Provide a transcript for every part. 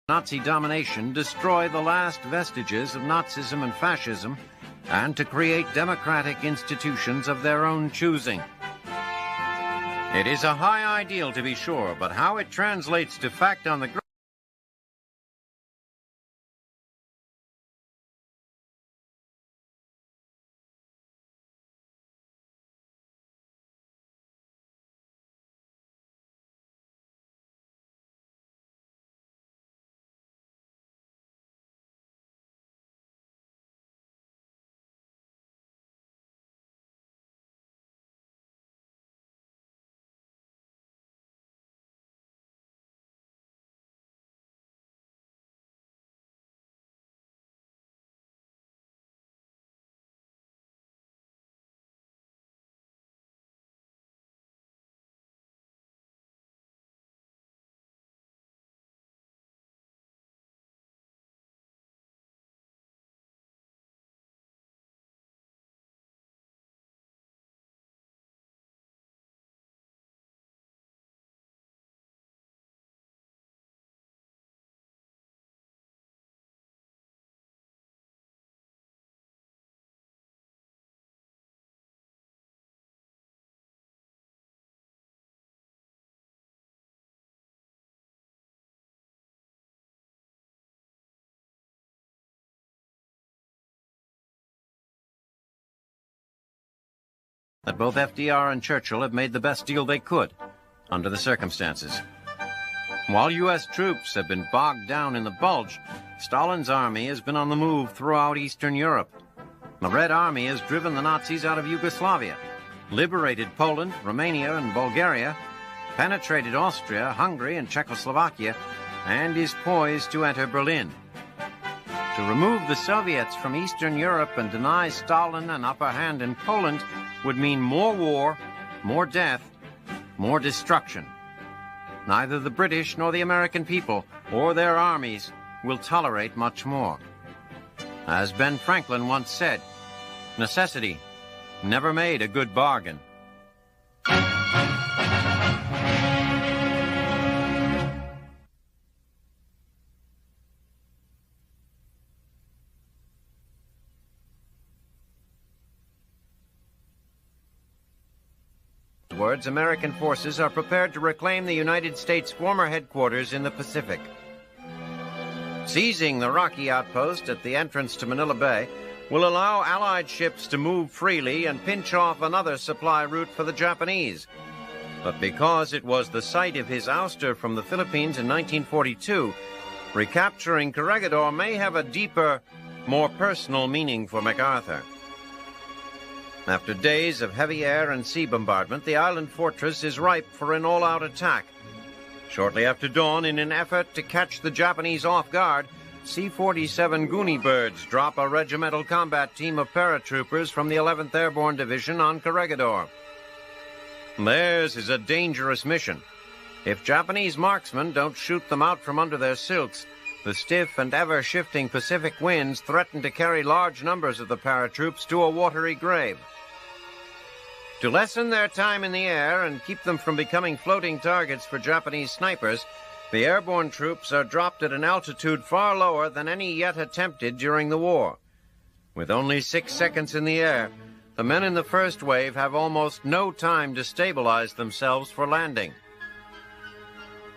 Nazi domination destroy the last vestiges of Nazism and fascism, and to create democratic institutions of their own choosing. It is a high ideal, to be sure, but how it translates to fact on the ground. That both FDR and Churchill have made the best deal they could, under the circumstances. While U.S. troops have been bogged down in the Bulge, Stalin's army has been on the move throughout Eastern Europe. The Red Army has driven the Nazis out of Yugoslavia, liberated Poland, Romania, and Bulgaria, penetrated Austria, Hungary, and Czechoslovakia, and is poised to enter Berlin. To remove the Soviets from Eastern Europe and deny Stalin an upper hand in Poland would mean more war, more death, more destruction. Neither the British nor the American people or their armies will tolerate much more. As Ben Franklin once said, necessity never made a good bargain. Afterwards, American forces are prepared to reclaim the United States' former headquarters in the Pacific. Seizing the rocky outpost at the entrance to Manila Bay will allow Allied ships to move freely and pinch off another supply route for the Japanese. But because it was the site of his ouster from the Philippines in 1942, recapturing Corregidor may have a deeper, more personal meaning for MacArthur. After days of heavy air and sea bombardment, the island fortress is ripe for an all-out attack. Shortly after dawn, in an effort to catch the Japanese off guard, C-47 Goonie Birds drop a regimental combat team of paratroopers from the 11th Airborne Division on Corregidor. Theirs is a dangerous mission. If Japanese marksmen don't shoot them out from under their silks, the stiff and ever-shifting Pacific winds threaten to carry large numbers of the paratroops to a watery grave. To lessen their time in the air and keep them from becoming floating targets for Japanese snipers, the airborne troops are dropped at an altitude far lower than any yet attempted during the war. With only 6 seconds in the air, the men in the first wave have almost no time to stabilize themselves for landing.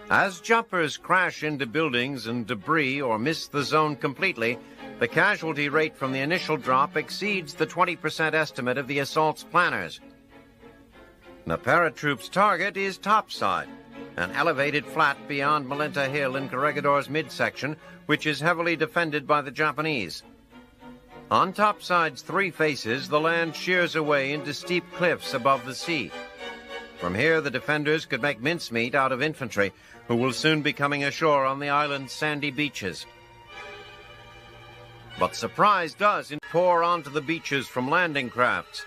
As jumpers crash into buildings and debris or miss the zone completely, the casualty rate from the initial drop exceeds the 20% estimate of the assault's planners. The paratroops' target is topside, an elevated flat beyond Malinta Hill in Corregidor's midsection, which is heavily defended by the Japanese. On topside's 3 faces, the land shears away into steep cliffs above the sea. From here, the defenders could make mincemeat out of infantry, who will soon be coming ashore on the island's sandy beaches. But surprise does pour onto the beaches from landing crafts.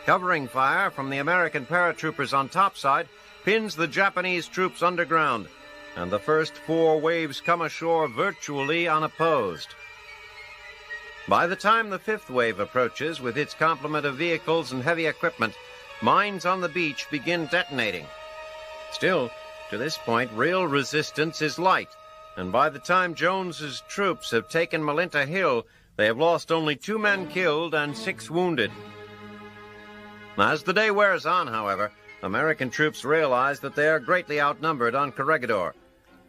Covering fire from the American paratroopers on topside pins the Japanese troops underground, and the first 4 waves come ashore virtually unopposed. By the time the 5th wave approaches with its complement of vehicles and heavy equipment, mines on the beach begin detonating. Still, to this point, real resistance is light, and by the time Jones's troops have taken Malinta Hill, they have lost only 2 men killed and 6 wounded. As the day wears on, however, American troops realize that they are greatly outnumbered on Corregidor.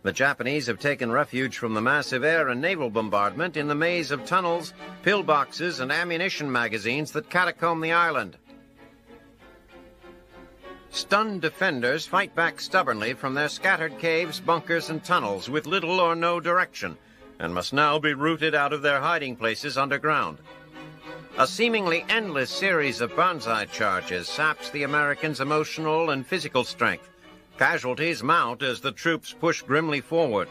The Japanese have taken refuge from the massive air and naval bombardment in the maze of tunnels, pillboxes, and ammunition magazines that catacomb the island. Stunned defenders fight back stubbornly from their scattered caves, bunkers, and tunnels with little or no direction, and must now be rooted out of their hiding places underground. A seemingly endless series of banzai charges saps the Americans' emotional and physical strength. Casualties mount as the troops push grimly forward.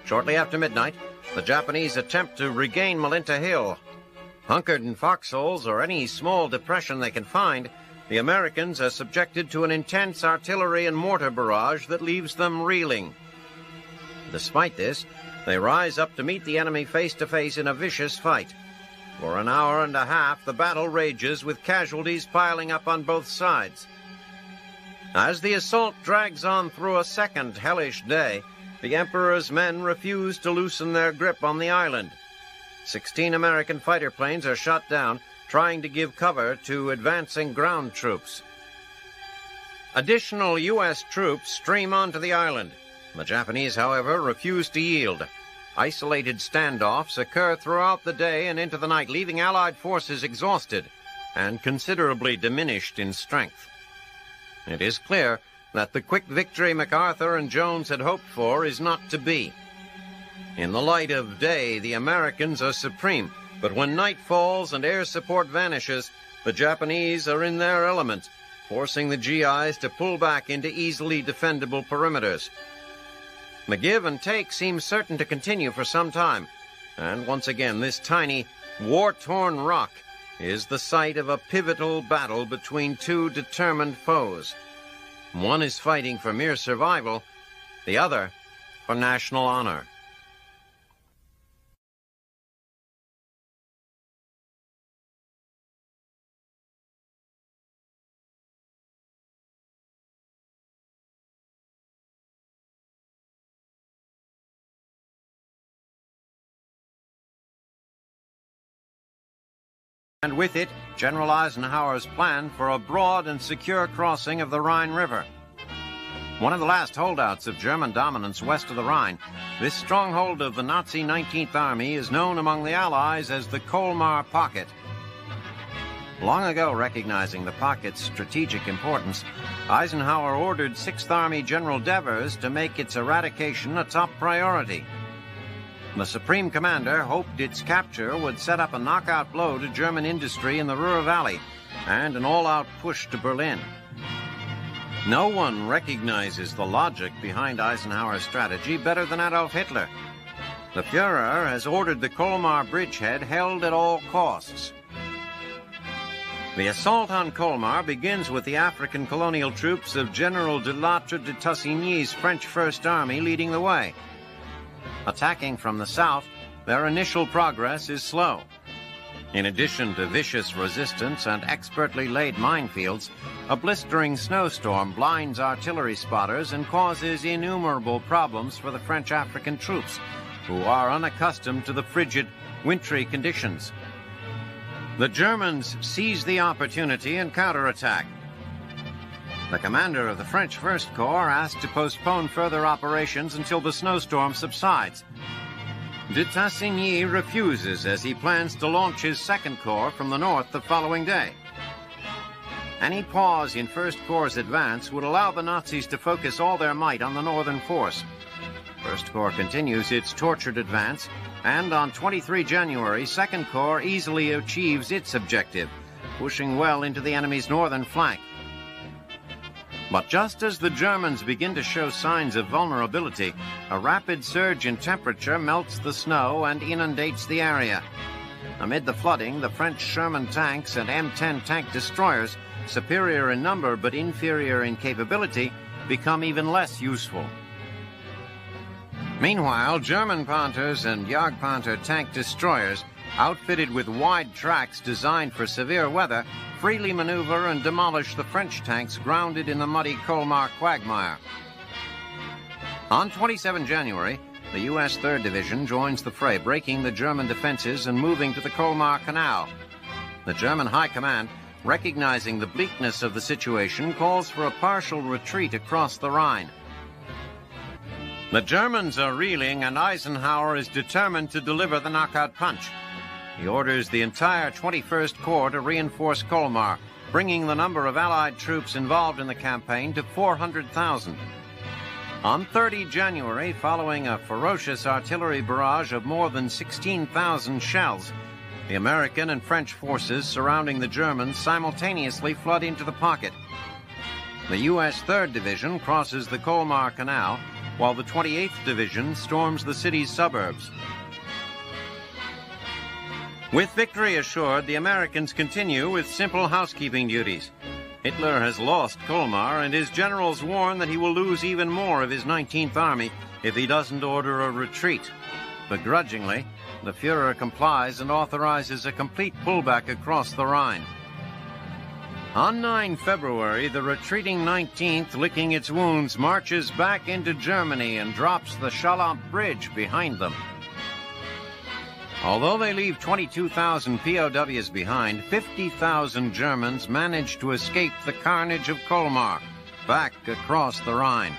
Shortly after midnight, the Japanese attempt to regain Malinta Hill. Hunkered in foxholes or any small depression they can find, the Americans are subjected to an intense artillery and mortar barrage that leaves them reeling. Despite this, they rise up to meet the enemy face-to-face in a vicious fight. For an hour and a half, the battle rages with casualties piling up on both sides. As the assault drags on through a second hellish day, the Emperor's men refuse to loosen their grip on the island. 16 American fighter planes are shot down, trying to give cover to advancing ground troops. Additional U.S. troops stream onto the island. The Japanese, however, refuse to yield. Isolated standoffs occur throughout the day and into the night, leaving Allied forces exhausted and considerably diminished in strength. It is clear that the quick victory MacArthur and Jones had hoped for is not to be. In the light of day, the Americans are supreme, but when night falls and air support vanishes, the Japanese are in their element, forcing the GIs to pull back into easily defendable perimeters. The give and take seems certain to continue for some time, and once again this tiny, war-torn rock is the site of a pivotal battle between 2 determined foes. One is fighting for mere survival, the other for national honor. And with it, General Eisenhower's plan for a broad and secure crossing of the Rhine River. One of the last holdouts of German dominance west of the Rhine, this stronghold of the Nazi 19th Army is known among the Allies as the Colmar Pocket. Long ago, recognizing the pocket's strategic importance, Eisenhower ordered 6th Army General Devers to make its eradication a top priority. The Supreme Commander hoped its capture would set up a knockout blow to German industry in the Ruhr Valley and an all-out push to Berlin. No one recognizes the logic behind Eisenhower's strategy better than Adolf Hitler. The Führer has ordered the Colmar bridgehead held at all costs. The assault on Colmar begins with the African colonial troops of General de Lattre de Tassigny's French First Army leading the way. Attacking from the south, their initial progress is slow. In addition to vicious resistance and expertly laid minefields, a blistering snowstorm blinds artillery spotters and causes innumerable problems for the French African troops, who are unaccustomed to the frigid, wintry conditions. The Germans seize the opportunity and counterattack. The commander of the French First Corps asked to postpone further operations until the snowstorm subsides. De Tassigny refuses as he plans to launch his Second Corps from the north the following day. Any pause in First Corps' advance would allow the Nazis to focus all their might on the northern force. First Corps continues its tortured advance, and on 23 January, Second Corps easily achieves its objective, pushing well into the enemy's northern flank. But just as the Germans begin to show signs of vulnerability, a rapid surge in temperature melts the snow and inundates the area. Amid the flooding, the French Sherman tanks and M10 tank destroyers, superior in number but inferior in capability, become even less useful. Meanwhile, German Panthers and Jagdpanther tank destroyers, outfitted with wide tracks designed for severe weather, freely maneuver and demolish the French tanks grounded in the muddy Colmar quagmire. On 27 January, the U.S. 3rd Division joins the fray, breaking the German defenses and moving to the Colmar Canal. The German High Command, recognizing the bleakness of the situation, calls for a partial retreat across the Rhine. The Germans are reeling, and Eisenhower is determined to deliver the knockout punch. He orders the entire 21st Corps to reinforce Colmar, bringing the number of Allied troops involved in the campaign to 400,000. On 30 January, following a ferocious artillery barrage of more than 16,000 shells, the American and French forces surrounding the Germans simultaneously flood into the pocket. The U.S. 3rd Division crosses the Colmar Canal, while the 28th Division storms the city's suburbs. With victory assured, the Americans continue with simple housekeeping duties. Hitler has lost Colmar, and his generals warn that he will lose even more of his 19th Army if he doesn't order a retreat. Begrudgingly, the Führer complies and authorizes a complete pullback across the Rhine. On 9 February, the retreating 19th, licking its wounds, marches back into Germany and drops the Chalons Bridge behind them. Although they leave 22,000 POWs behind, 50,000 Germans manage to escape the carnage of Colmar, back across the Rhine.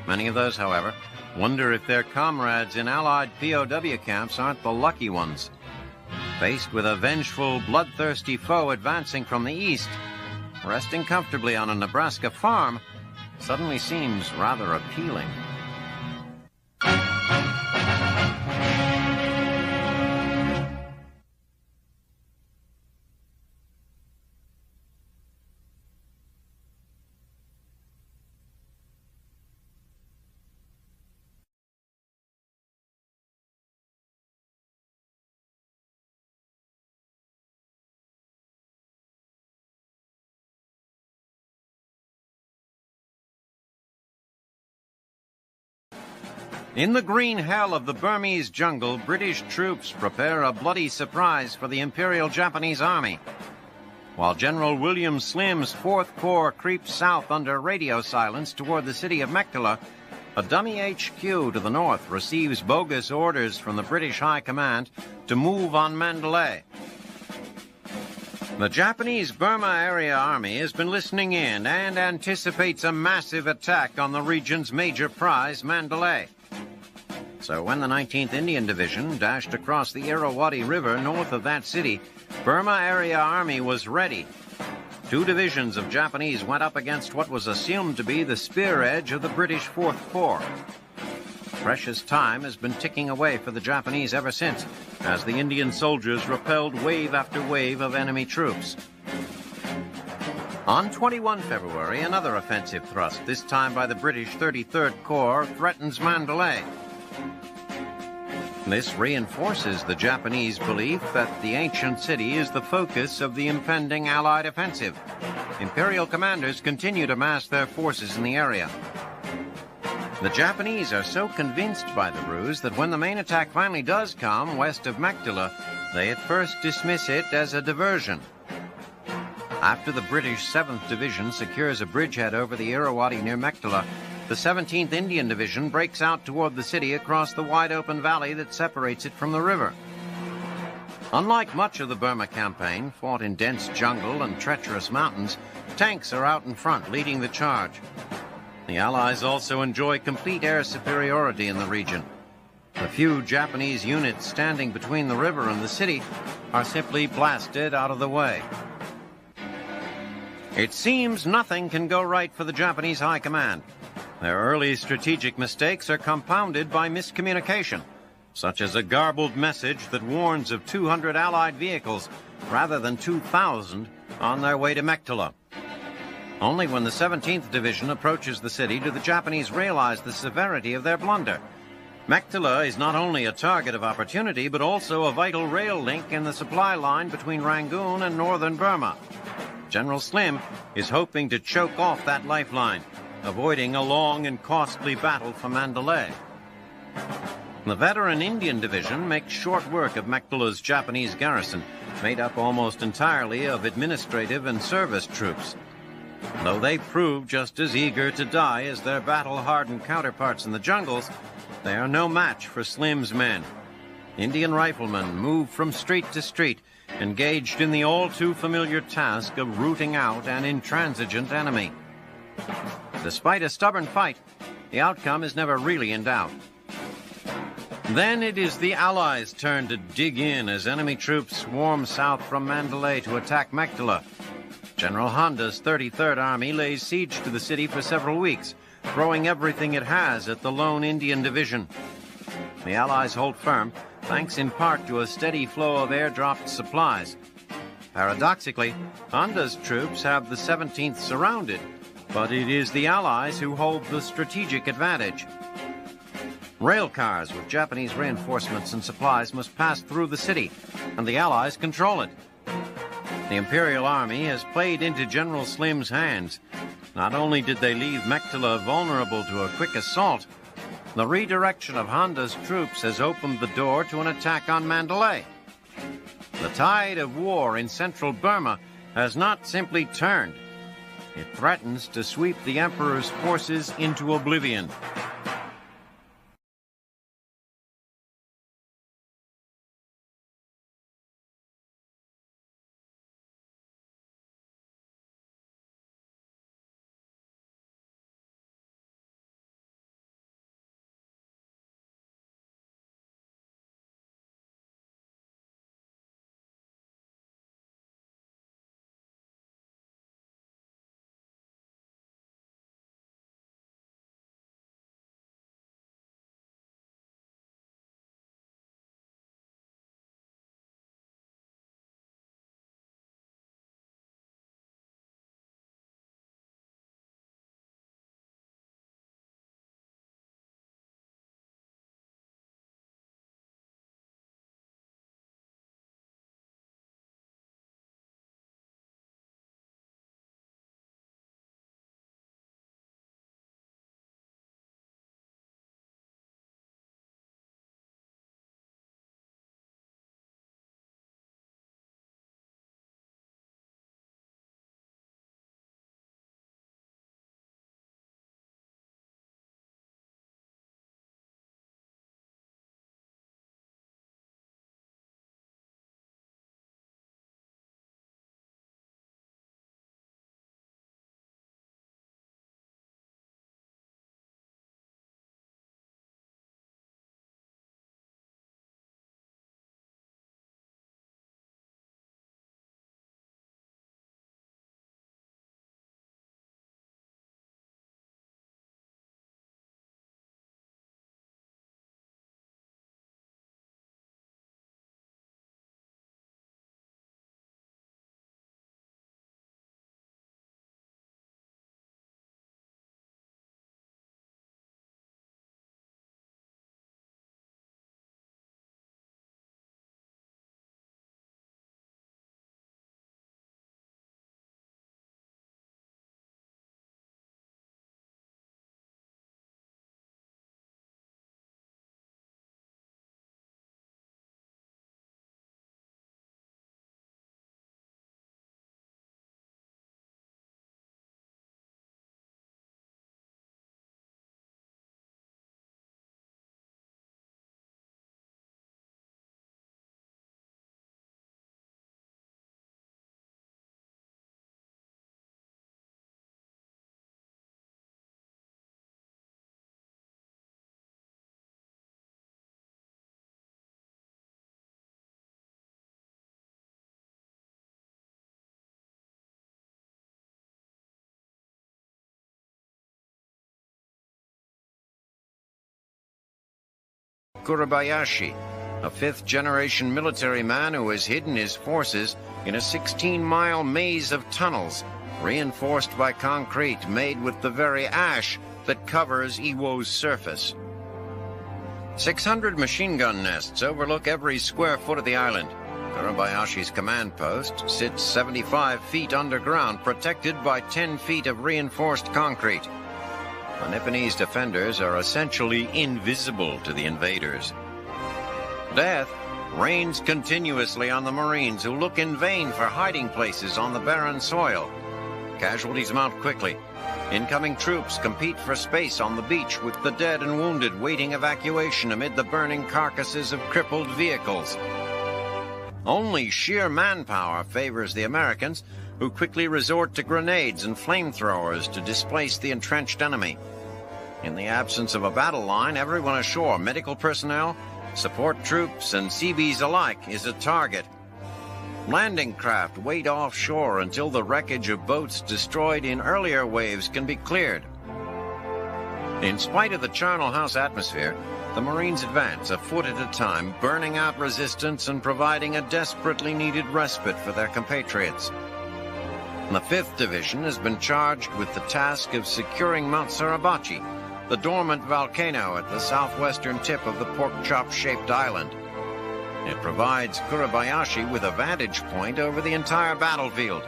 Many of those, however, wonder if their comrades in Allied POW camps aren't the lucky ones. Faced with a vengeful, bloodthirsty foe advancing from the east, resting comfortably on a Nebraska farm suddenly seems rather appealing. In the green hell of the Burmese jungle, British troops prepare a bloody surprise for the Imperial Japanese Army. While General William Slim's 4th Corps creeps south under radio silence toward the city of Mektela, a dummy HQ to the north receives bogus orders from the British High Command to move on Mandalay. The Japanese Burma Area Army has been listening in and anticipates a massive attack on the region's major prize, Mandalay. So when the 19th Indian Division dashed across the Irrawaddy River north of that city, Burma Area Army was ready. 2 divisions of Japanese went up against what was assumed to be the spear edge of the British 4th Corps. Precious time has been ticking away for the Japanese ever since, as the Indian soldiers repelled wave after wave of enemy troops. On 21 February, another offensive thrust, this time by the British 33rd Corps, threatens Mandalay. This reinforces the Japanese belief that the ancient city is the focus of the impending Allied offensive. Imperial commanders continue to mass their forces in the area. The Japanese are so convinced by the ruse that when the main attack finally does come west of Mektela, they at first dismiss it as a diversion. After the British 7th Division secures a bridgehead over the Irrawaddy near Mektela, the 17th Indian Division breaks out toward the city across the wide-open valley that separates it from the river. Unlike much of the Burma campaign, fought in dense jungle and treacherous mountains, tanks are out in front leading the charge. The Allies also enjoy complete air superiority in the region. The few Japanese units standing between the river and the city are simply blasted out of the way. It seems nothing can go right for the Japanese High Command. Their early strategic mistakes are compounded by miscommunication, such as a garbled message that warns of 200 Allied vehicles rather than 2,000 on their way to Mektela. Only when the 17th Division approaches the city do the Japanese realize the severity of their blunder. Mektela is not only a target of opportunity, but also a vital rail link in the supply line between Rangoon and northern Burma. General Slim is hoping to choke off that lifeline, avoiding a long and costly battle for Mandalay. The veteran Indian Division makes short work of Mektela's Japanese garrison, made up almost entirely of administrative and service troops. Though they prove just as eager to die as their battle-hardened counterparts in the jungles, they are no match for Slim's men. Indian riflemen move from street to street, engaged in the all-too-familiar task of rooting out an intransigent enemy. Despite a stubborn fight, the outcome is never really in doubt. Then it is the Allies' turn to dig in as enemy troops swarm south from Mandalay to attack Mektela. General Honda's 33rd Army lays siege to the city for several weeks, throwing everything it has at the lone Indian division. The Allies hold firm, thanks in part to a steady flow of airdropped supplies. Paradoxically, Honda's troops have the 17th surrounded, but it is the Allies who hold the strategic advantage. Rail cars with Japanese reinforcements and supplies must pass through the city, and the Allies control it. The Imperial Army has played into General Slim's hands. Not only did they leave Mektela vulnerable to a quick assault, the redirection of Honda's troops has opened the door to an attack on Mandalay. The tide of war in central Burma has not simply turned. It threatens to sweep the Emperor's forces into oblivion. Kurabayashi, a fifth-generation military man who has hidden his forces in a 16-mile maze of tunnels, reinforced by concrete made with the very ash that covers Iwo's surface. 600 machine gun nests overlook every square foot of the island. Kurabayashi's command post sits 75 feet underground, protected by 10 feet of reinforced concrete. The Nipponese defenders are essentially invisible to the invaders. Death rains continuously on the Marines, who look in vain for hiding places on the barren soil. casualties mount quickly. Incoming troops compete for space on the beach, with the dead and wounded waiting evacuation amid the burning carcasses of crippled vehicles. Only sheer manpower favors the Americans, who quickly resort to grenades and flamethrowers to displace the entrenched enemy. In the absence of a battle line, everyone ashore, medical personnel, support troops, and Seabees alike, is a target. Landing craft wait offshore until the wreckage of boats destroyed in earlier waves can be cleared. In spite of the charnel house atmosphere, the Marines advance a foot at a time, burning out resistance and providing a desperately needed respite for their compatriots. The 5th Division has been charged with the task of securing Mount Suribachi, the dormant volcano at the southwestern tip of the pork-chop-shaped island. It provides Kuribayashi with a vantage point over the entire battlefield.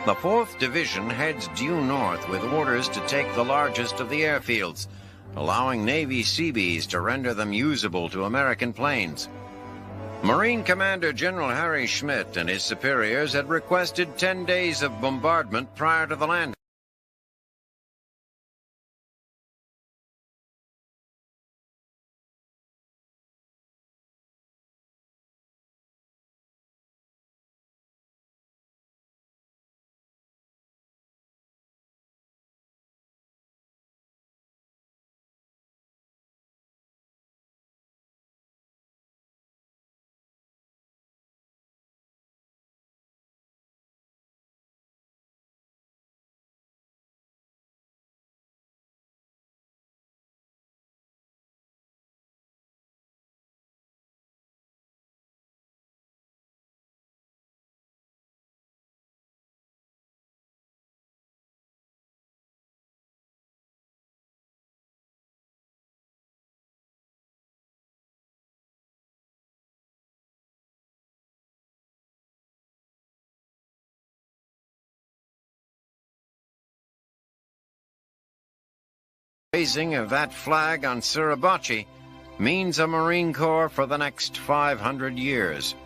The 4th Division heads due north with orders to take the largest of the airfields, allowing Navy Seabees to render them usable to American planes. Marine Commander General Harry Schmidt and his superiors had requested 10 days of bombardment prior to the landing. Raising of that flag on Suribachi means a Marine Corps for the next 500 years.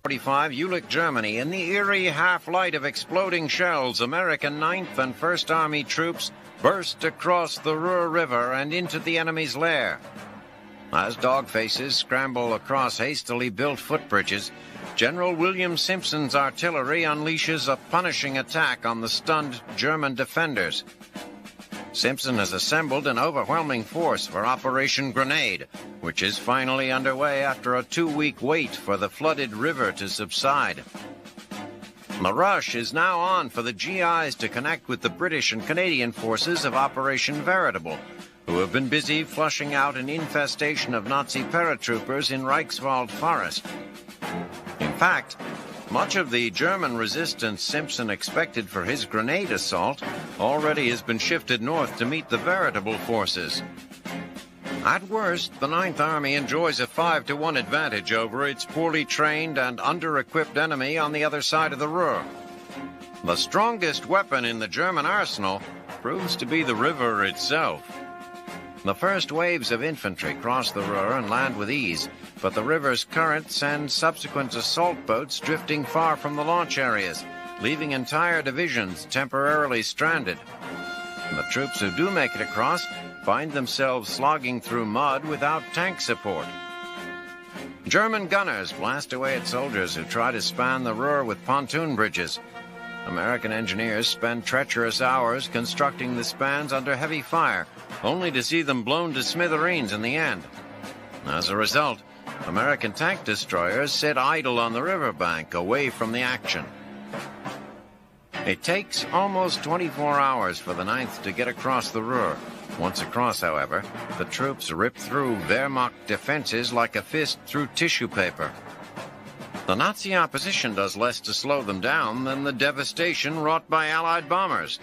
Jülich, Germany. In the eerie half-light of exploding shells, American 9th and 1st Army troops burst across the Ruhr River and into the enemy's lair. As dog faces scramble across hastily built footbridges, General William Simpson's artillery unleashes a punishing attack on the stunned German defenders. Simpson has assembled an overwhelming force for Operation Grenade, which is finally underway after a 2-week wait for the flooded river to subside. The rush is now on for the GIs to connect with the British and Canadian forces of Operation Veritable, who have been busy flushing out an infestation of Nazi paratroopers in Reichswald Forest. In fact, much of the German resistance Simpson expected for his grenade assault already has been shifted north to meet the Veritable forces. At worst, the 9th Army enjoys a 5-to-1 advantage over its poorly trained and under-equipped enemy on the other side of the Ruhr. The strongest weapon in the German arsenal proves to be the river itself. The first waves of infantry cross the Ruhr and land with ease, but the river's current sends subsequent assault boats drifting far from the launch areas, leaving entire divisions temporarily stranded. The troops who do make it across find themselves slogging through mud without tank support. German gunners blast away at soldiers who try to span the Ruhr with pontoon bridges. American engineers spend treacherous hours constructing the spans under heavy fire, only to see them blown to smithereens in the end. As a result, American tank destroyers sit idle on the riverbank, away from the action. It takes almost 24 hours for the 9th to get across the Ruhr. Once across, however, the troops rip through Wehrmacht defenses like a fist through tissue paper. The Nazi opposition does less to slow them down than the devastation wrought by Allied bombers.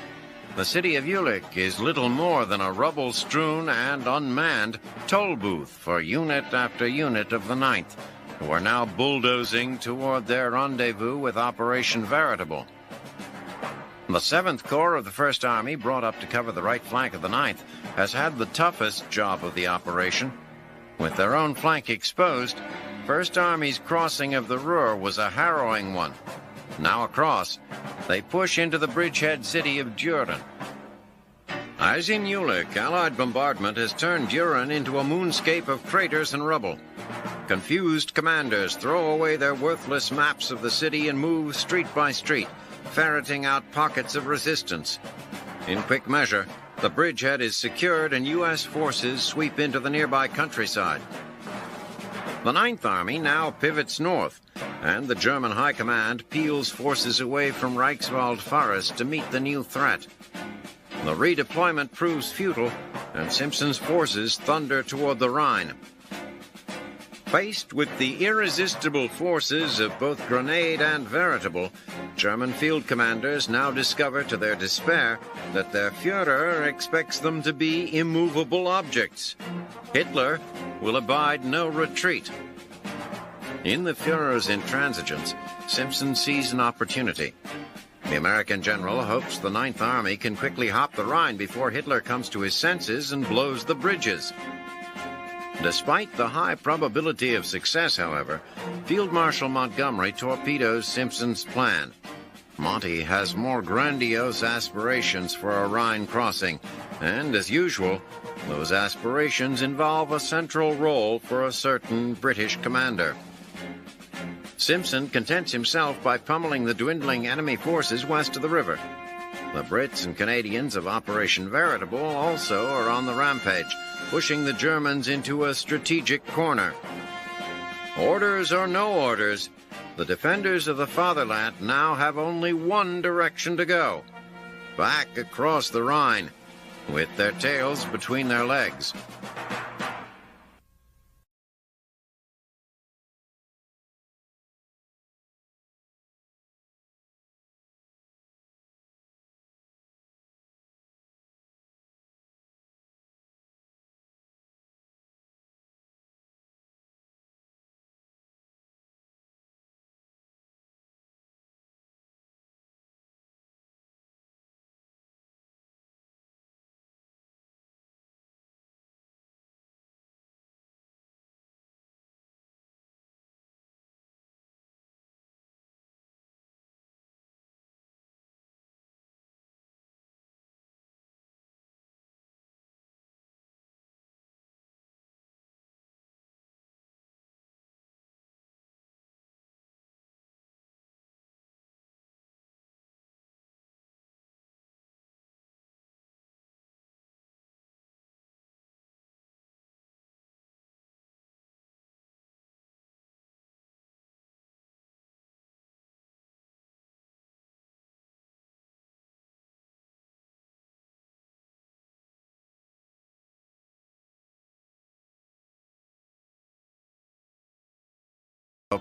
The city of Jülich is little more than a rubble-strewn and unmanned toll booth for unit after unit of the 9th, who are now bulldozing toward their rendezvous with Operation Veritable. The 7th Corps of the 1st Army, brought up to cover the right flank of the 9th, has had the toughest job of the operation. With their own flank exposed, 1st Army's crossing of the Ruhr was a harrowing one. Now across, they push into the bridgehead city of Düren. As in Jülich, Allied bombardment has turned Düren into a moonscape of craters and rubble. Confused commanders throw away their worthless maps of the city and move street by street, ferreting out pockets of resistance. In quick measure, the bridgehead is secured and U.S. forces sweep into the nearby countryside. The 9th Army now pivots north, and the German High Command peels forces away from Reichswald Forest to meet the new threat. The redeployment proves futile, and Simpson's forces thunder toward the Rhine. Faced with the irresistible forces of both grenade and veritable, German field commanders now discover to their despair that their Führer expects them to be immovable objects. Hitler will abide no retreat. In the Führer's intransigence, Simpson sees an opportunity. The American general hopes the 9th Army can quickly hop the Rhine before Hitler comes to his senses and blows the bridges. Despite the high probability of success, however, Field Marshal Montgomery torpedoes Simpson's plan. Monty has more grandiose aspirations for a Rhine crossing, and as usual, those aspirations involve a central role for a certain British commander. Simpson contents himself by pummeling the dwindling enemy forces west of the river. The Brits and Canadians of Operation Veritable also are on the rampage, pushing the Germans into a strategic corner. Orders or no orders, the defenders of the fatherland now have only one direction to go: back across the Rhine, with their tails between their legs.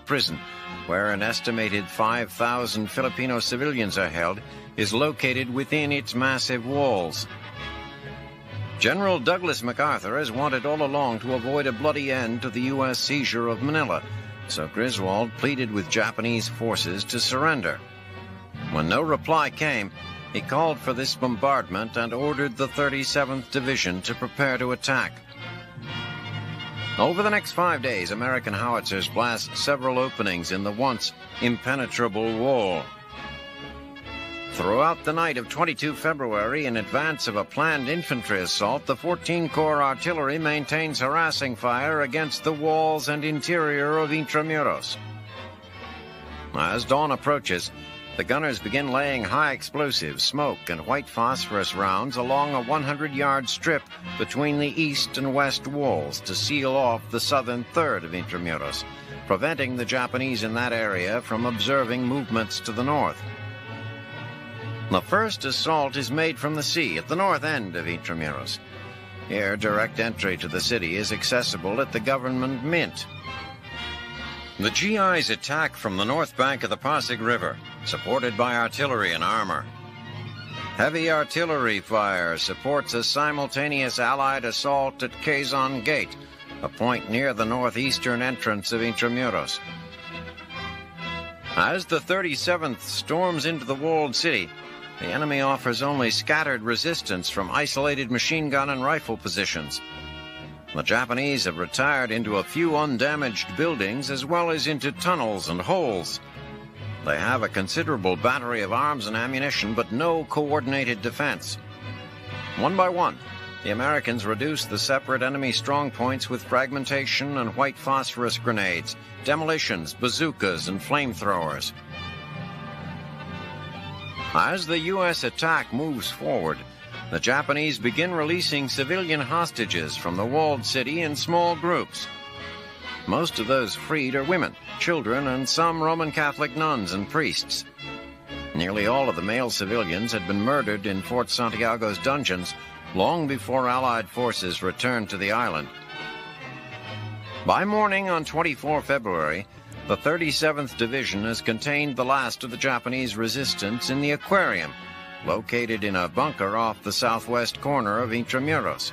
Prison, where an estimated 5,000 Filipino civilians are held, is located within its massive walls. General Douglas MacArthur has wanted all along to avoid a bloody end to the U.S. seizure of Manila, so Griswold pleaded with Japanese forces to surrender. When no reply came, he called for this bombardment and ordered the 37th Division to prepare to attack. Over the next 5 days, American howitzers blast several openings in the once impenetrable wall. Throughout the night of 22 February, in advance of a planned infantry assault, the 14 Corps artillery maintains harassing fire against the walls and interior of Intramuros. As dawn approaches, the gunners begin laying high explosive, smoke, and white phosphorus rounds along a 100-yard strip between the east and west walls to seal off the southern third of Intramuros, preventing the Japanese in that area from observing movements to the north. The first assault is made from the sea at the north end of Intramuros. Here, direct entry to the city is accessible at the government mint. The GIs attack from the north bank of the Pasig River, supported by artillery and armor. Heavy artillery fire supports a simultaneous Allied assault at Quezon Gate, a point near the northeastern entrance of Intramuros. As the 37th storms into the walled city, the enemy offers only scattered resistance from isolated machine gun and rifle positions. The Japanese have retired into a few undamaged buildings as well as into tunnels and holes. They have a considerable battery of arms and ammunition, but no coordinated defense. One by one, the Americans reduced the separate enemy strong points with fragmentation and white phosphorus grenades, demolitions, bazookas, and flamethrowers. As the U.S. attack moves forward, the Japanese begin releasing civilian hostages from the walled city in small groups. Most of those freed are women, children, and some Roman Catholic nuns and priests. Nearly all of the male civilians had been murdered in Fort Santiago's dungeons long before Allied forces returned to the island. By morning on 24 February, the 37th Division has contained the last of the Japanese resistance in the aquarium, located in a bunker off the southwest corner of Intramuros.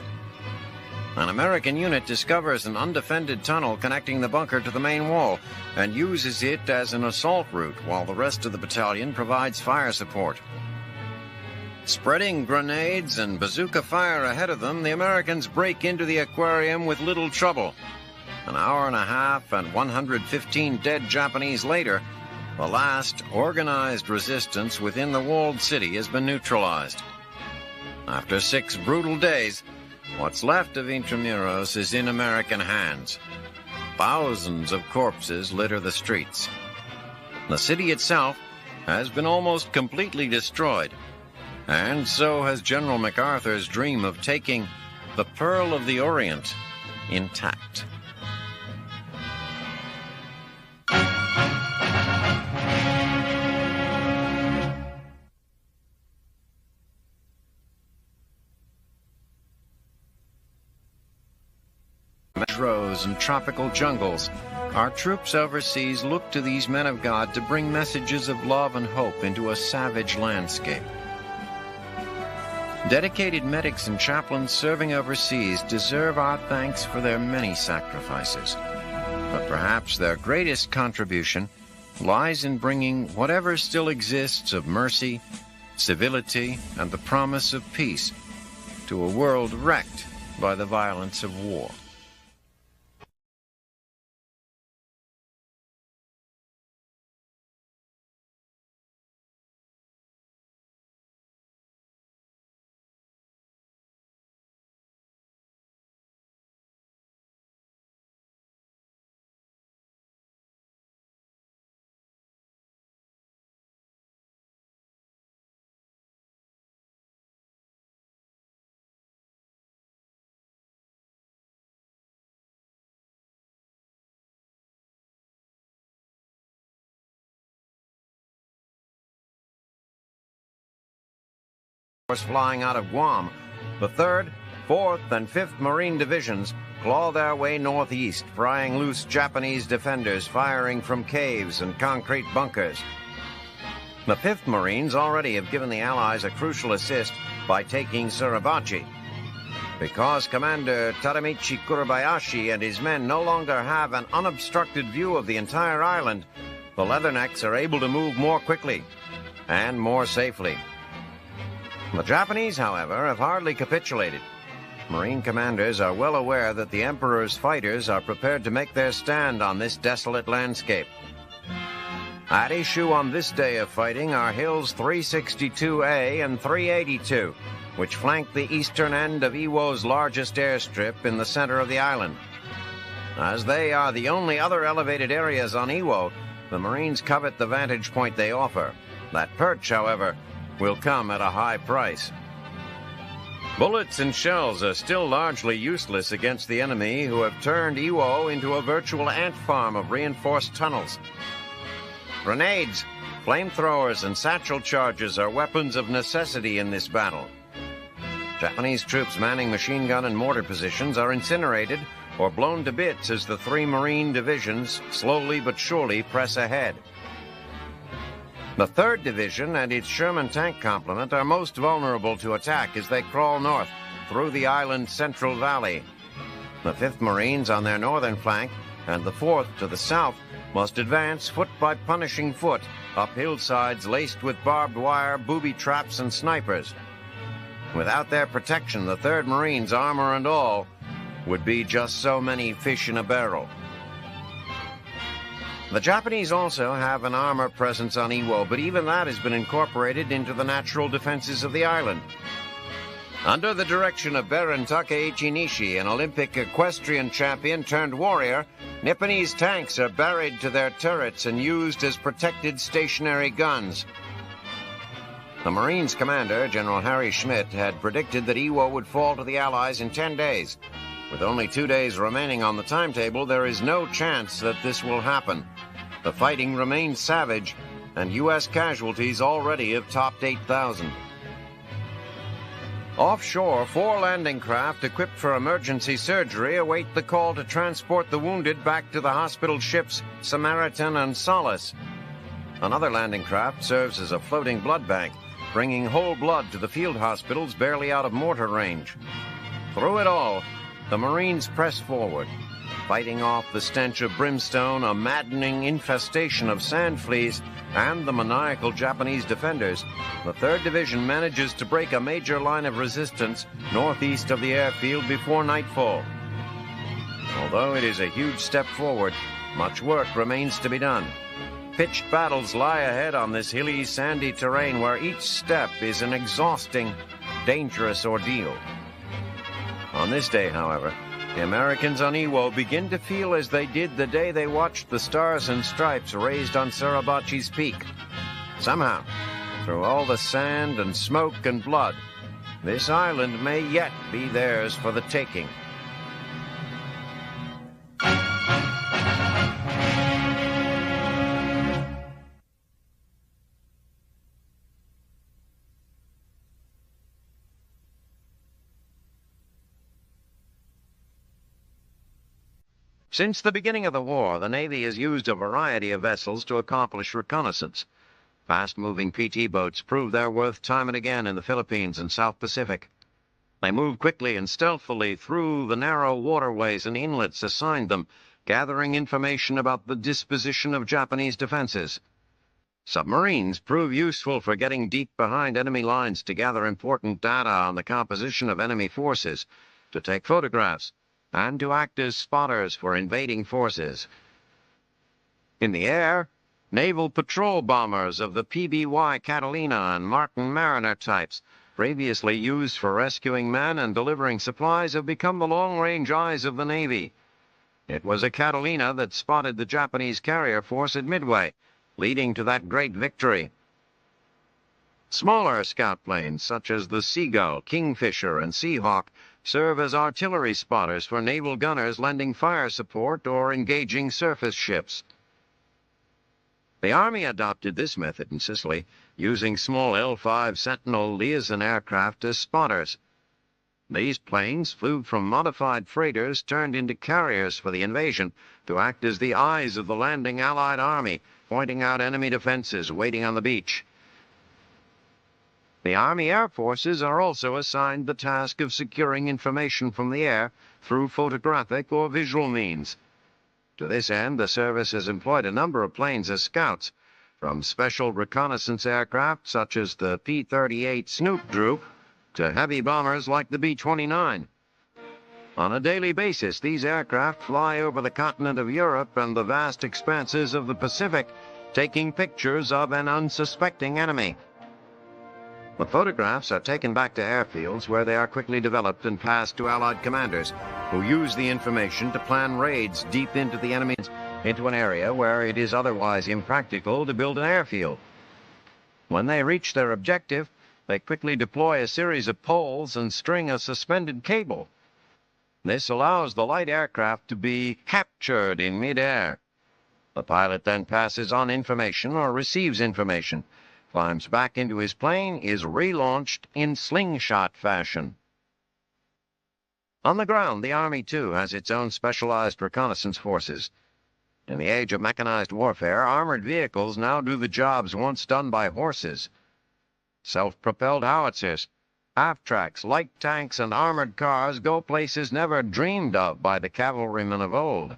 An American unit discovers an undefended tunnel connecting the bunker to the main wall and uses it as an assault route while the rest of the battalion provides fire support. Spreading grenades and bazooka fire ahead of them, the Americans break into the aquarium with little trouble. An hour and a half and 115 dead Japanese later, the last organized resistance within the walled city has been neutralized. After 6 brutal days, what's left of Intramuros is in American hands. Thousands of corpses litter the streets. The city itself has been almost completely destroyed, and so has General MacArthur's dream of taking the Pearl of the Orient intact. Metros and tropical jungles, our troops overseas look to these men of God to bring messages of love and hope into a savage landscape. Dedicated medics and chaplains serving overseas deserve our thanks for their many sacrifices. But perhaps their greatest contribution lies in bringing whatever still exists of mercy, civility, and the promise of peace to a world wrecked by the violence of war. Flying out of Guam, the 3rd, 4th, and 5th Marine Divisions claw their way northeast, prying loose Japanese defenders firing from caves and concrete bunkers. The 5th Marines already have given the Allies a crucial assist by taking Suribachi. Because Commander Tadamichi Kurabayashi and his men no longer have an unobstructed view of the entire island, the Leathernecks are able to move more quickly and more safely. The Japanese, however, have hardly capitulated. Marine commanders are well aware that the Emperor's fighters are prepared to make their stand on this desolate landscape. At issue on this day of fighting are Hills 362A and 382, which flank the eastern end of Iwo's largest airstrip in the center of the island. As they are the only other elevated areas on Iwo, the Marines covet the vantage point they offer. That perch, however, will come at a high price. Bullets and shells are still largely useless against the enemy, who have turned Iwo into a virtual ant farm of reinforced tunnels. Grenades, flamethrowers, and satchel charges are weapons of necessity in this battle. Japanese troops manning machine gun and mortar positions are incinerated or blown to bits as the 3 Marine divisions slowly but surely press ahead. The 3rd Division and its Sherman tank complement are most vulnerable to attack as they crawl north through the island's central valley. The 5th Marines on their northern flank and the 4th to the south must advance foot by punishing foot up hillsides laced with barbed wire, booby traps, and snipers. Without their protection, the 3rd Marines, armor and all, would be just so many fish in a barrel. The Japanese also have an armor presence on Iwo, but even that has been incorporated into the natural defenses of the island. Under the direction of Baron Takeichi Nishi, an Olympic equestrian champion turned warrior, Nipponese tanks are buried to their turrets and used as protected stationary guns. The Marines commander, General Harry Schmidt, had predicted that Iwo would fall to the Allies in 10 days. With only 2 days remaining on the timetable, there is no chance that this will happen. The fighting remains savage, and U.S. casualties already have topped 8,000. Offshore, 4 landing craft equipped for emergency surgery await the call to transport the wounded back to the hospital ships Samaritan and Solace. Another landing craft serves as a floating blood bank, bringing whole blood to the field hospitals barely out of mortar range. Through it all, the Marines press forward, fighting off the stench of brimstone, a maddening infestation of sand fleas, and the maniacal Japanese defenders. The 3rd Division manages to break a major line of resistance northeast of the airfield before nightfall. Although it is a huge step forward, much work remains to be done. Pitched battles lie ahead on this hilly, sandy terrain where each step is an exhausting, dangerous ordeal. On this day, however, the Americans on Iwo begin to feel as they did the day they watched the Stars and Stripes raised on Suribachi's peak. Somehow, through all the sand and smoke and blood, this island may yet be theirs for the taking. Since the beginning of the war, the Navy has used a variety of vessels to accomplish reconnaissance. Fast-moving PT boats prove their worth time and again in the Philippines and South Pacific. They move quickly and stealthily through the narrow waterways and inlets assigned them, gathering information about the disposition of Japanese defenses. Submarines prove useful for getting deep behind enemy lines to gather important data on the composition of enemy forces, to take photographs, and to act as spotters for invading forces. In the air, naval patrol bombers of the PBY Catalina and Martin Mariner types, previously used for rescuing men and delivering supplies, have become the long-range eyes of the Navy. It was a Catalina that spotted the Japanese carrier force at Midway, leading to that great victory. Smaller scout planes, such as the Seagull, Kingfisher, and Seahawk, serve as artillery spotters for naval gunners lending fire support or engaging surface ships. The Army adopted this method in Sicily, using small L-5 Sentinel liaison aircraft as spotters. These planes flew from modified freighters turned into carriers for the invasion to act as the eyes of the landing Allied army, pointing out enemy defenses waiting on the beach. The Army Air Forces are also assigned the task of securing information from the air through photographic or visual means. To this end, the service has employed a number of planes as scouts, from special reconnaissance aircraft such as the P-38 Snoop Droop to heavy bombers like the B-29. On a daily basis, these aircraft fly over the continent of Europe and the vast expanses of the Pacific, taking pictures of an unsuspecting enemy. The photographs are taken back to airfields where they are quickly developed and passed to Allied commanders, who use the information to plan raids deep into the enemy, into an area where it is otherwise impractical to build an airfield. When they reach their objective, they quickly deploy a series of poles and string a suspended cable. This allows the light aircraft to be captured in mid-air. The pilot then passes on information or receives information, climbs back into his plane, is relaunched in slingshot fashion. On the ground, the Army, too, has its own specialized reconnaissance forces. In the age of mechanized warfare, armored vehicles now do the jobs once done by horses. Self-propelled howitzers, half-tracks, light tanks, and armored cars go places never dreamed of by the cavalrymen of old.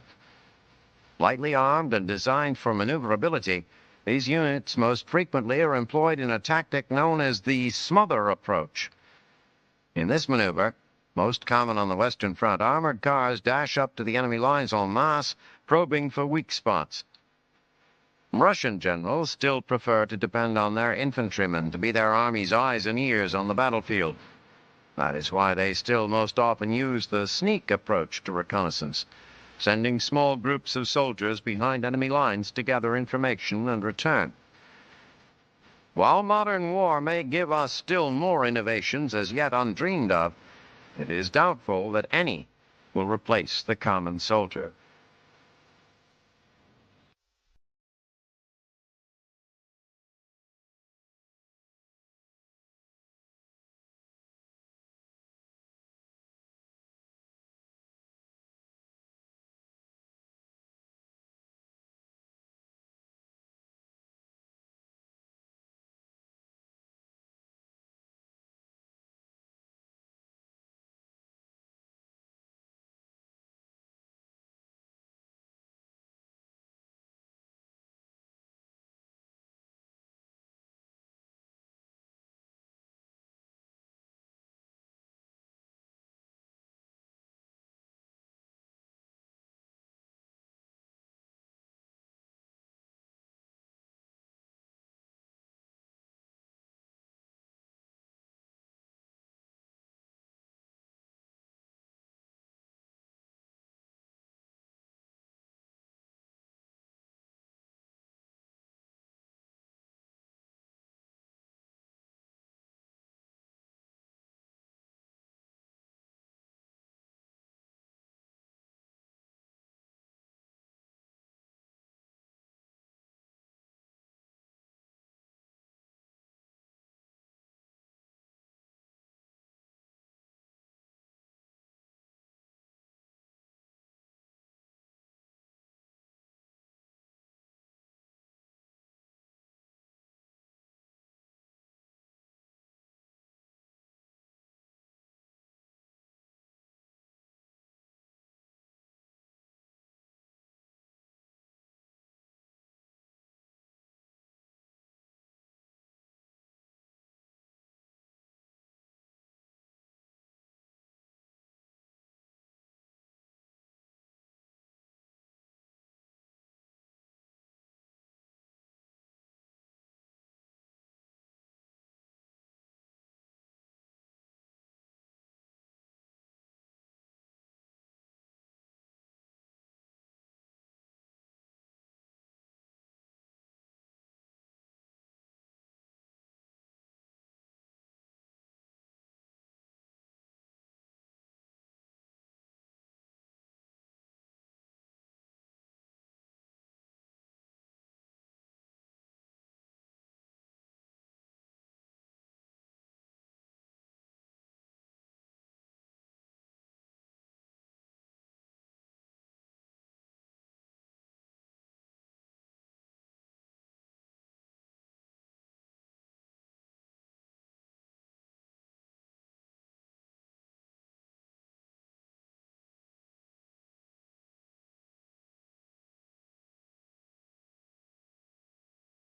Lightly armed and designed for maneuverability, these units most frequently are employed in a tactic known as the smother approach. In this maneuver, most common on the Western Front, armored cars dash up to the enemy lines en masse, probing for weak spots. Russian generals still prefer to depend on their infantrymen to be their army's eyes and ears on the battlefield. That is why they still most often use the sneak approach to reconnaissance, sending small groups of soldiers behind enemy lines to gather information and return. While modern war may give us still more innovations as yet undreamed of, it is doubtful that any will replace the common soldier.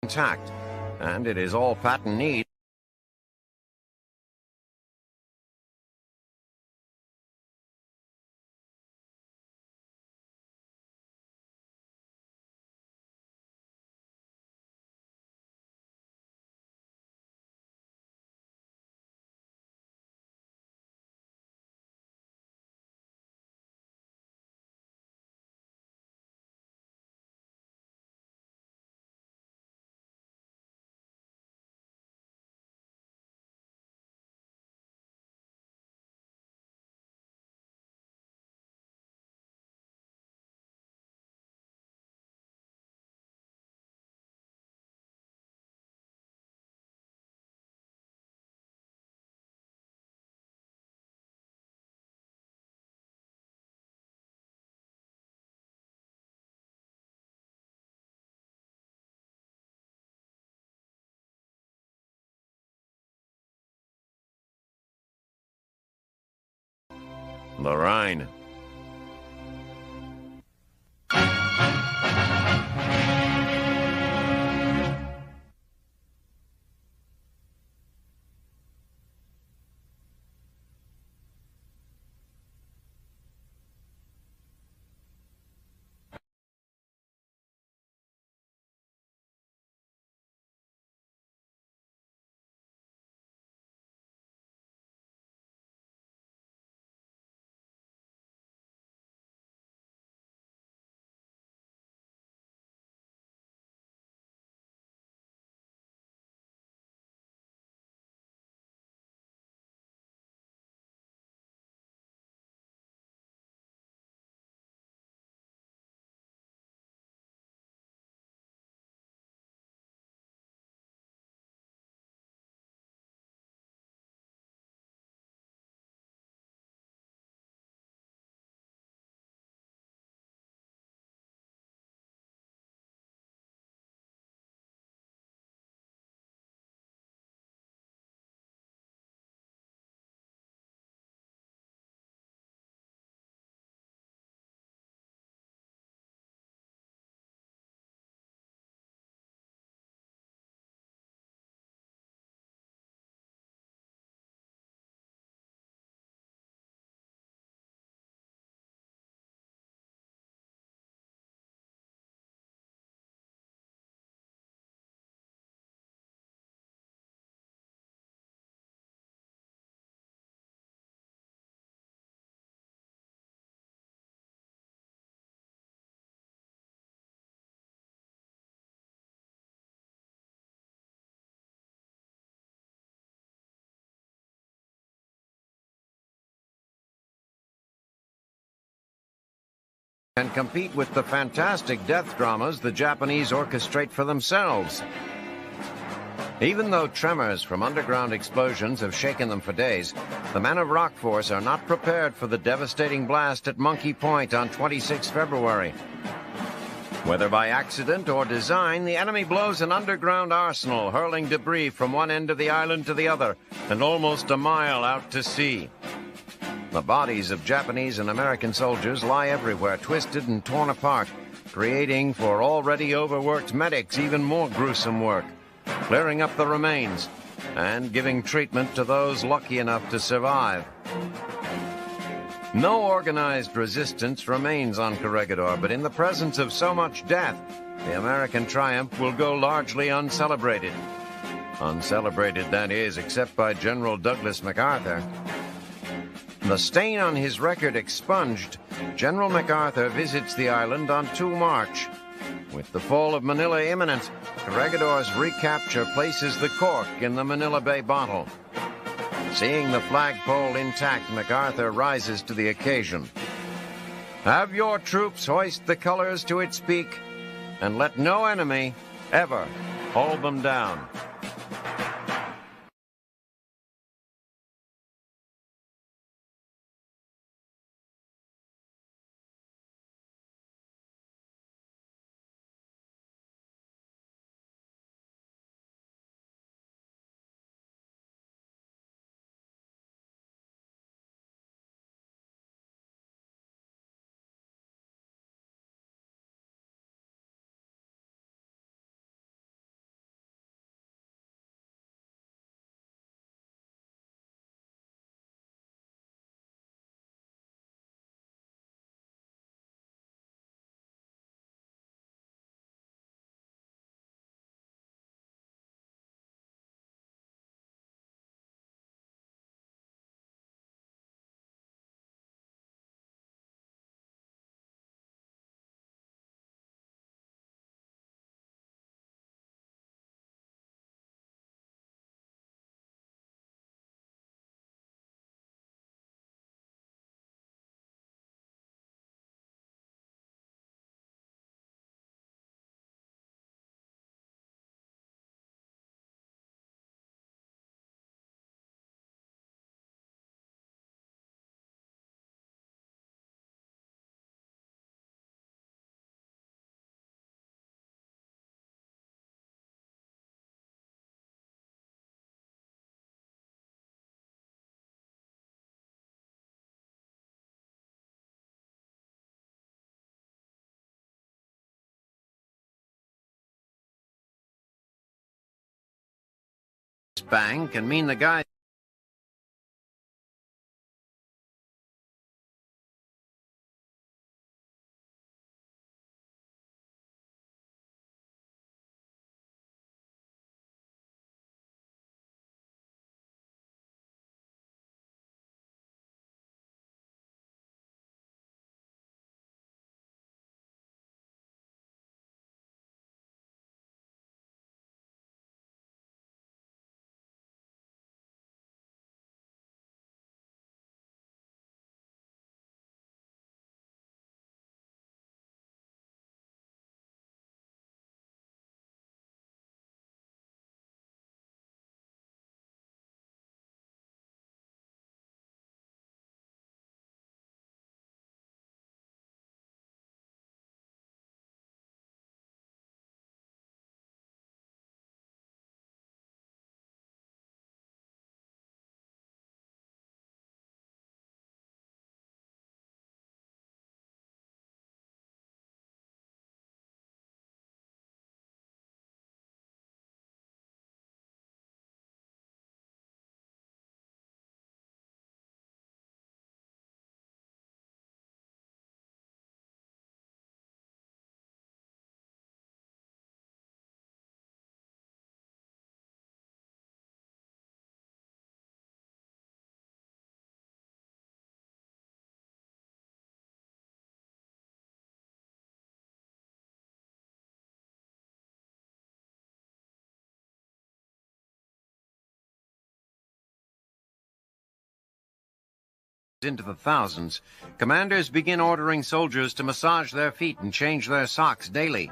Intact, and it is all Patton needs. The Rhine. and compete with the fantastic death dramas the Japanese orchestrate for themselves. Even though tremors from underground explosions have shaken them for days, the men of Rock Force are not prepared for the devastating blast at Monkey Point on 26 February. Whether by accident or design, the enemy blows an underground arsenal, hurling debris from one end of the island to the other, and almost a mile out to sea. The bodies of Japanese and American soldiers lie everywhere, twisted and torn apart, creating for already overworked medics even more gruesome work, clearing up the remains and giving treatment to those lucky enough to survive. No organized resistance remains on Corregidor, but in the presence of so much death, the American triumph will go largely uncelebrated. Uncelebrated, that is, except by General Douglas MacArthur. The stain on his record expunged, General MacArthur visits the island on 2 March. With the fall of Manila imminent, Corregidor's recapture places the cork in the Manila Bay bottle. Seeing the flagpole intact, MacArthur rises to the occasion. Have your troops hoist the colors to its peak, and let no enemy ever hold them down. Bang can mean the guy into the thousands, commanders begin ordering soldiers to massage their feet and change their socks daily.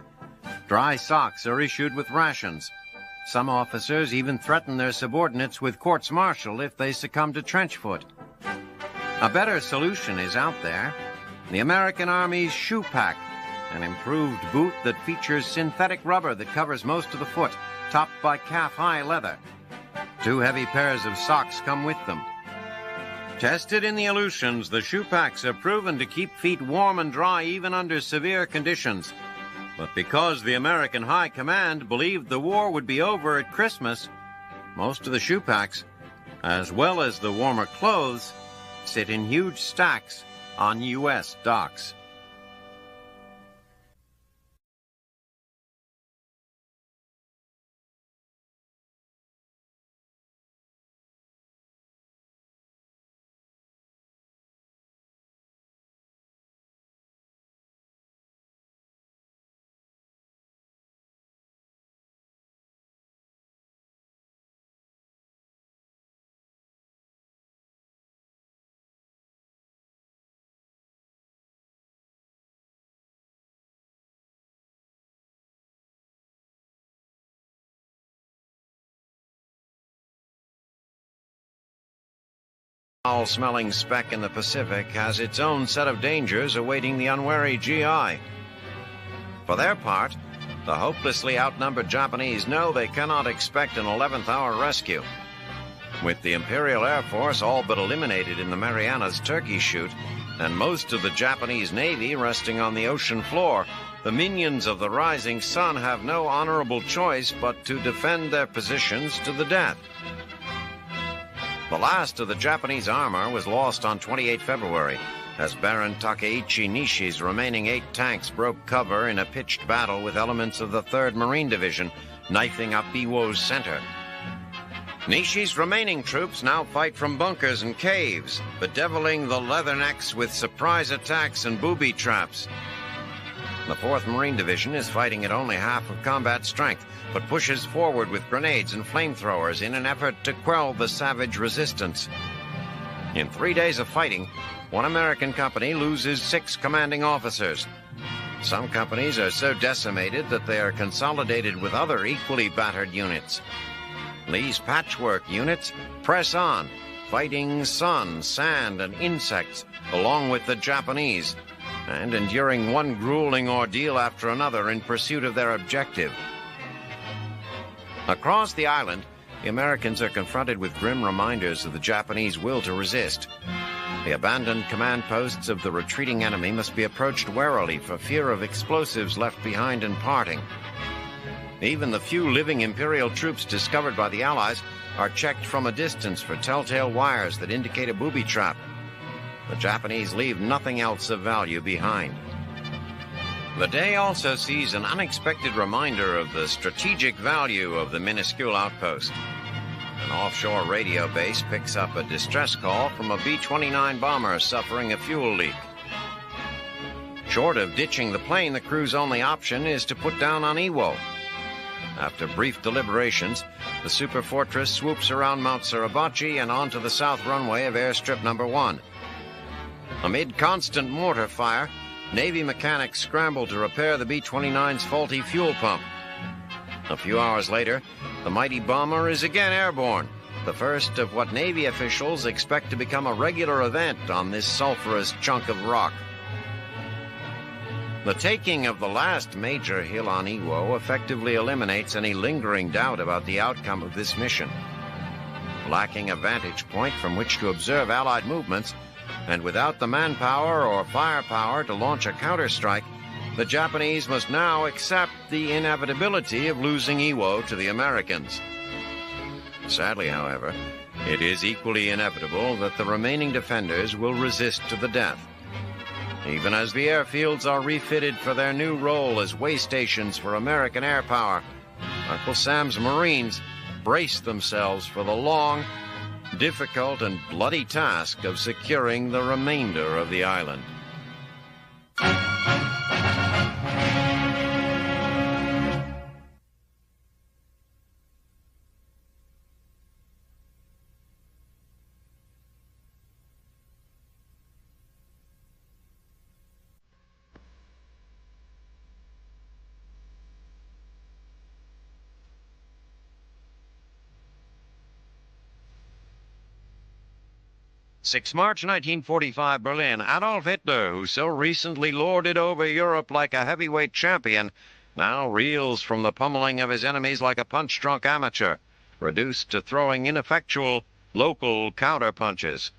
Dry socks are issued with rations. Some officers even threaten their subordinates with courts-martial if they succumb to trench foot. A better solution is out there. The American Army's shoe pack, an improved boot that features synthetic rubber that covers most of the foot, topped by calf-high leather. 2 heavy pairs of socks come with them. Tested in the Aleutians, the shoe packs are proven to keep feet warm and dry even under severe conditions. But because the American High Command believed the war would be over at Christmas, most of the shoe packs, as well as the warmer clothes, sit in huge stacks on U.S. docks. Foul-smelling speck in the Pacific has its own set of dangers awaiting the unwary GI. For their part, the hopelessly outnumbered Japanese know they cannot expect an 11th-hour rescue. With the Imperial Air Force all but eliminated in the Marianas Turkey Shoot, and most of the Japanese Navy resting on the ocean floor, the minions of the rising sun have no honorable choice but to defend their positions to the death. The last of the Japanese armor was lost on 28 February, as Baron Takeichi Nishi's remaining 8 tanks broke cover in a pitched battle with elements of the 3rd Marine Division, knifing up Iwo's center. Nishi's remaining troops now fight from bunkers and caves, bedeviling the Leathernecks with surprise attacks and booby traps. The 4th Marine Division is fighting at only half of combat strength, but pushes forward with grenades and flamethrowers in an effort to quell the savage resistance. In 3 days of fighting, one American company loses 6 commanding officers. Some companies are so decimated that they are consolidated with other equally battered units. These patchwork units press on, fighting sun, sand, and insects, along with the Japanese, and enduring one grueling ordeal after another in pursuit of their objective. Across the island, the Americans are confronted with grim reminders of the Japanese will to resist. The abandoned command posts of the retreating enemy must be approached warily for fear of explosives left behind in parting. Even the few living Imperial troops discovered by the Allies are checked from a distance for telltale wires that indicate a booby trap. The Japanese leave nothing else of value behind. The day also sees an unexpected reminder of the strategic value of the minuscule outpost. An offshore radio base picks up a distress call from a B-29 bomber suffering a fuel leak. Short of ditching the plane, the crew's only option is to put down on Iwo. After brief deliberations, the superfortress swoops around Mount Suribachi and onto the south runway of Airstrip Number 1. Amid constant mortar fire, Navy mechanics scramble to repair the B-29's faulty fuel pump. A few hours later, the mighty bomber is again airborne, the first of what Navy officials expect to become a regular event on this sulfurous chunk of rock. The taking of the last major hill on Iwo effectively eliminates any lingering doubt about the outcome of this mission. Lacking a vantage point from which to observe Allied movements, and without the manpower or firepower to launch a counterstrike, the Japanese must now accept the inevitability of losing Iwo to the Americans. Sadly, however, it is equally inevitable that the remaining defenders will resist to the death. Even as the airfields are refitted for their new role as way stations for American air power, Uncle Sam's Marines brace themselves for the long, difficult, and bloody task of securing the remainder of the island. 6 March 1945, Berlin. Adolf Hitler, who so recently lorded over Europe like a heavyweight champion, now reels from the pummeling of his enemies like a punch-drunk amateur, reduced to throwing ineffectual local counter-punches.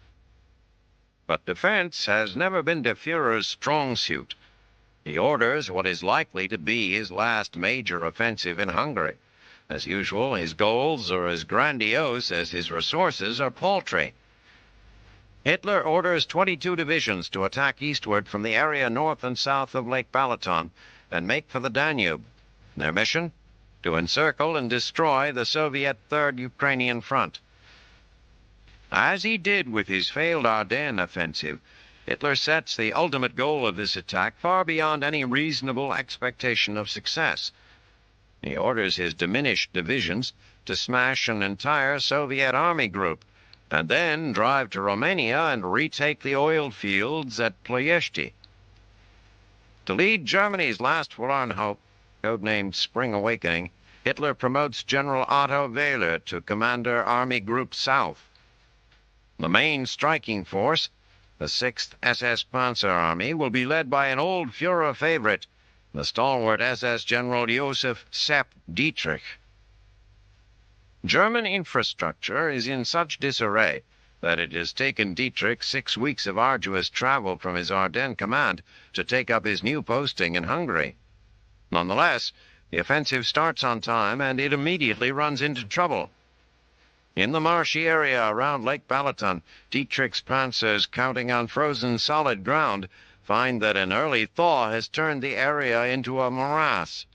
But defense has never been de Führer's strong suit. He orders what is likely to be his last major offensive in Hungary. As usual, his goals are as grandiose as his resources are paltry. Hitler orders 22 divisions to attack eastward from the area north and south of Lake Balaton and make for the Danube. Their mission? To encircle and destroy the Soviet Third Ukrainian Front. As he did with his failed Ardennes offensive, Hitler sets the ultimate goal of this attack far beyond any reasonable expectation of success. He orders his diminished divisions to smash an entire Soviet army group, and then drive to Romania and retake the oil fields at Ploiești. To lead Germany's last forlorn hope, codenamed Spring Awakening, Hitler promotes General Otto Wehler to Commander Army Group South. The main striking force, the 6th SS Panzer Army, will be led by an old Führer favorite, the stalwart SS General Joseph Sepp Dietrich. German infrastructure is in such disarray that it has taken Dietrich 6 weeks of arduous travel from his Ardennes command to take up his new posting in Hungary. Nonetheless, the offensive starts on time and it immediately runs into trouble. In the marshy area around Lake Balaton, Dietrich's panzers, counting on frozen solid ground, find that an early thaw has turned the area into a morass.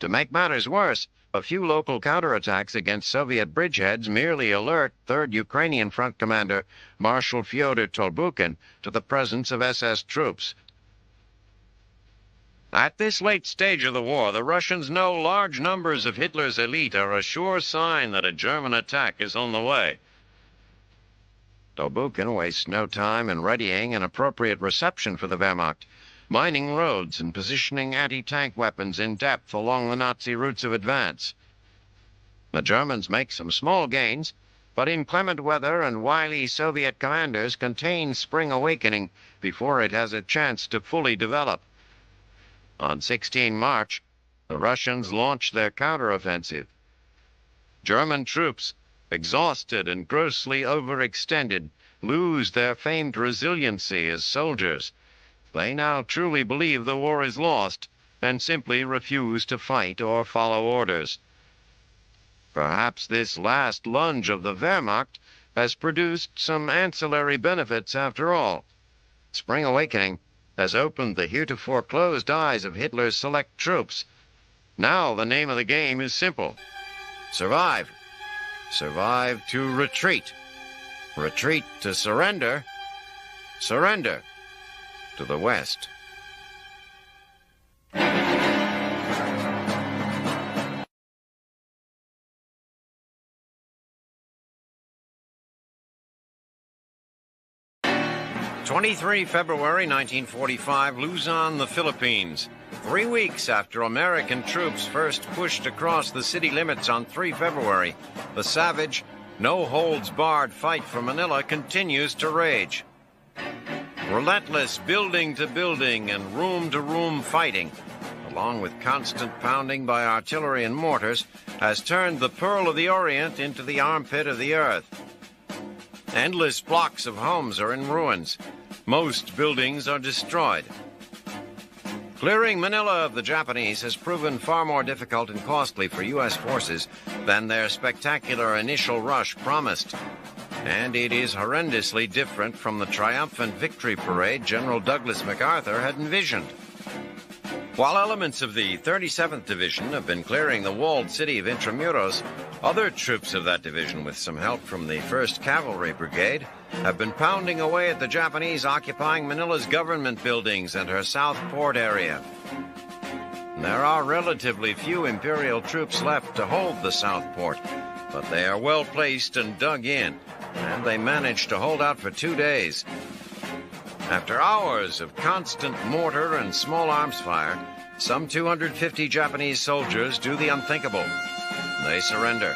To make matters worse, a few local counterattacks against Soviet bridgeheads merely alert 3rd Ukrainian Front commander Marshal Fyodor Tolbukin to the presence of SS troops. At this late stage of the war, the Russians know large numbers of Hitler's elite are a sure sign that a German attack is on the way. Tolbukin wastes no time in readying an appropriate reception for the Wehrmacht, mining roads and positioning anti-tank weapons in depth along the Nazi routes of advance. The Germans make some small gains, but inclement weather and wily Soviet commanders contain Spring Awakening before it has a chance to fully develop. On 16 March, the Russians launch their counteroffensive. German troops, exhausted and grossly overextended, lose their famed resiliency as soldiers. They now truly believe the war is lost and simply refuse to fight or follow orders. Perhaps this last lunge of the Wehrmacht has produced some ancillary benefits after all. Spring Awakening has opened the heretofore closed eyes of Hitler's select troops. Now the name of the game is simple. Survive. Survive to retreat. Retreat to surrender. Surrender to the West. February 1945, Luzon, the Philippines. 3 weeks after American troops first pushed across the city limits on 3 February, the savage, no-holds-barred fight for Manila continues to rage. Relentless building-to-building and room-to-room fighting, along with constant pounding by artillery and mortars, has turned the Pearl of the Orient into the armpit of the earth. Endless blocks of homes are in ruins. Most buildings are destroyed. Clearing Manila of the Japanese has proven far more difficult and costly for U.S. forces than their spectacular initial rush promised. And it is horrendously different from the triumphant victory parade General Douglas MacArthur had envisioned. While elements of the 37th Division have been clearing the walled city of Intramuros, other troops of that division, with some help from the 1st Cavalry Brigade, have been pounding away at the Japanese occupying Manila's government buildings and her South Port area. There are relatively few Imperial troops left to hold the South Port, but they are well placed and dug in, and they managed to hold out for 2 days. After hours of constant mortar and small arms fire, some 250 Japanese soldiers do the unthinkable. They surrender.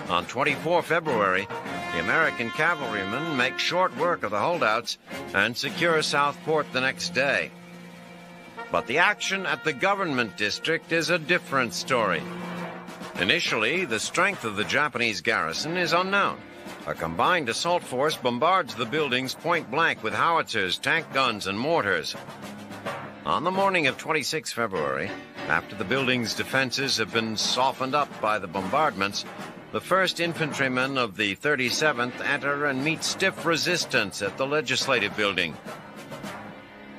On 24 February, The American cavalrymen make short work of the holdouts and secure Southport the next day. But the action at the government district is a different story. Initially, the strength of the Japanese garrison is unknown. A combined assault force bombards the buildings point blank with howitzers, tank guns, and mortars. On the morning of 26 February, after the building's defenses have been softened up by the bombardments, the 1st Infantrymen of the 37th enter and meet stiff resistance at the Legislative Building.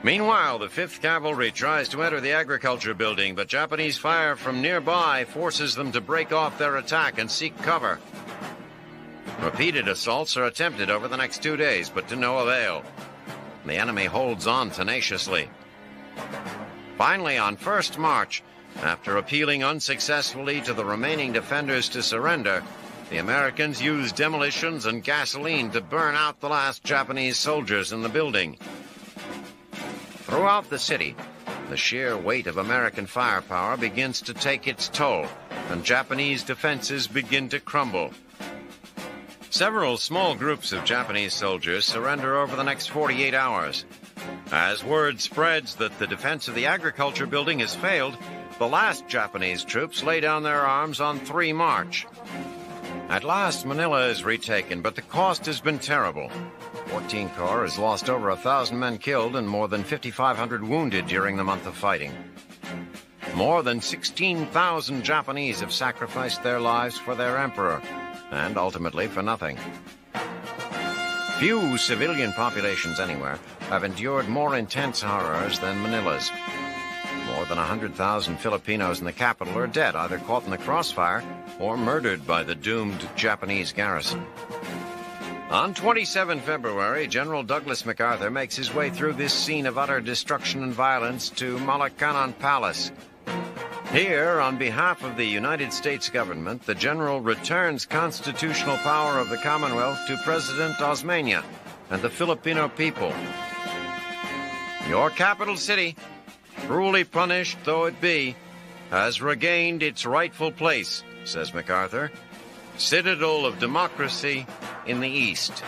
Meanwhile, the 5th Cavalry tries to enter the Agriculture Building, but Japanese fire from nearby forces them to break off their attack and seek cover. Repeated assaults are attempted over the next 2 days, but to no avail. The enemy holds on tenaciously. Finally, on 1st March, after appealing unsuccessfully to the remaining defenders to surrender, the Americans used demolitions and gasoline to burn out the last Japanese soldiers in the building. Throughout the city, the sheer weight of American firepower begins to take its toll, and Japanese defenses begin to crumble. Several small groups of Japanese soldiers surrender over the next 48 hours. As word spreads that the defense of the Agriculture Building has failed, the last Japanese troops lay down their arms on 3 March. At last, Manila is retaken, but the cost has been terrible. 14 Corps has lost over 1,000 men killed and more than 5,500 wounded during the month of fighting. More than 16,000 Japanese have sacrificed their lives for their emperor, and ultimately for nothing. Few civilian populations anywhere have endured more intense horrors than Manila's. More than 100,000 Filipinos in the capital are dead, either caught in the crossfire or murdered by the doomed Japanese garrison. On 27 February, General Douglas MacArthur makes his way through this scene of utter destruction and violence to Malacañang Palace. Here, on behalf of the United States government, the general returns constitutional power of the Commonwealth to President Osmeña and the Filipino people. Your capital city, cruelly punished though it be, has regained its rightful place, says MacArthur, citadel of democracy in the East.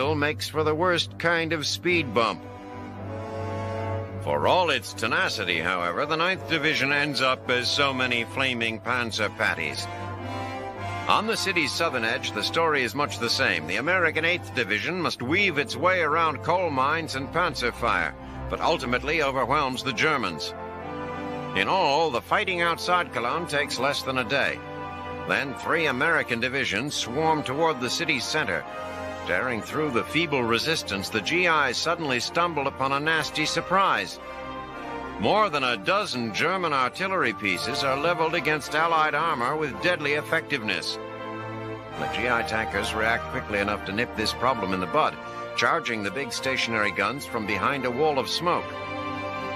steel makes for the worst kind of speed bump. For all its tenacity, however, the 9th Division ends up as so many flaming panzer patties. On the city's southern edge, the story is much the same. The American 8th Division must weave its way around coal mines and panzer fire, but ultimately overwhelms the Germans. In all, the fighting outside Cologne takes less than a day. Then 3 American divisions swarm toward the city's center. Tearing through the feeble resistance, the GIs suddenly stumble upon a nasty surprise. More than a dozen German artillery pieces are leveled against Allied armor with deadly effectiveness. The GI tankers react quickly enough to nip this problem in the bud, charging the big stationary guns from behind a wall of smoke.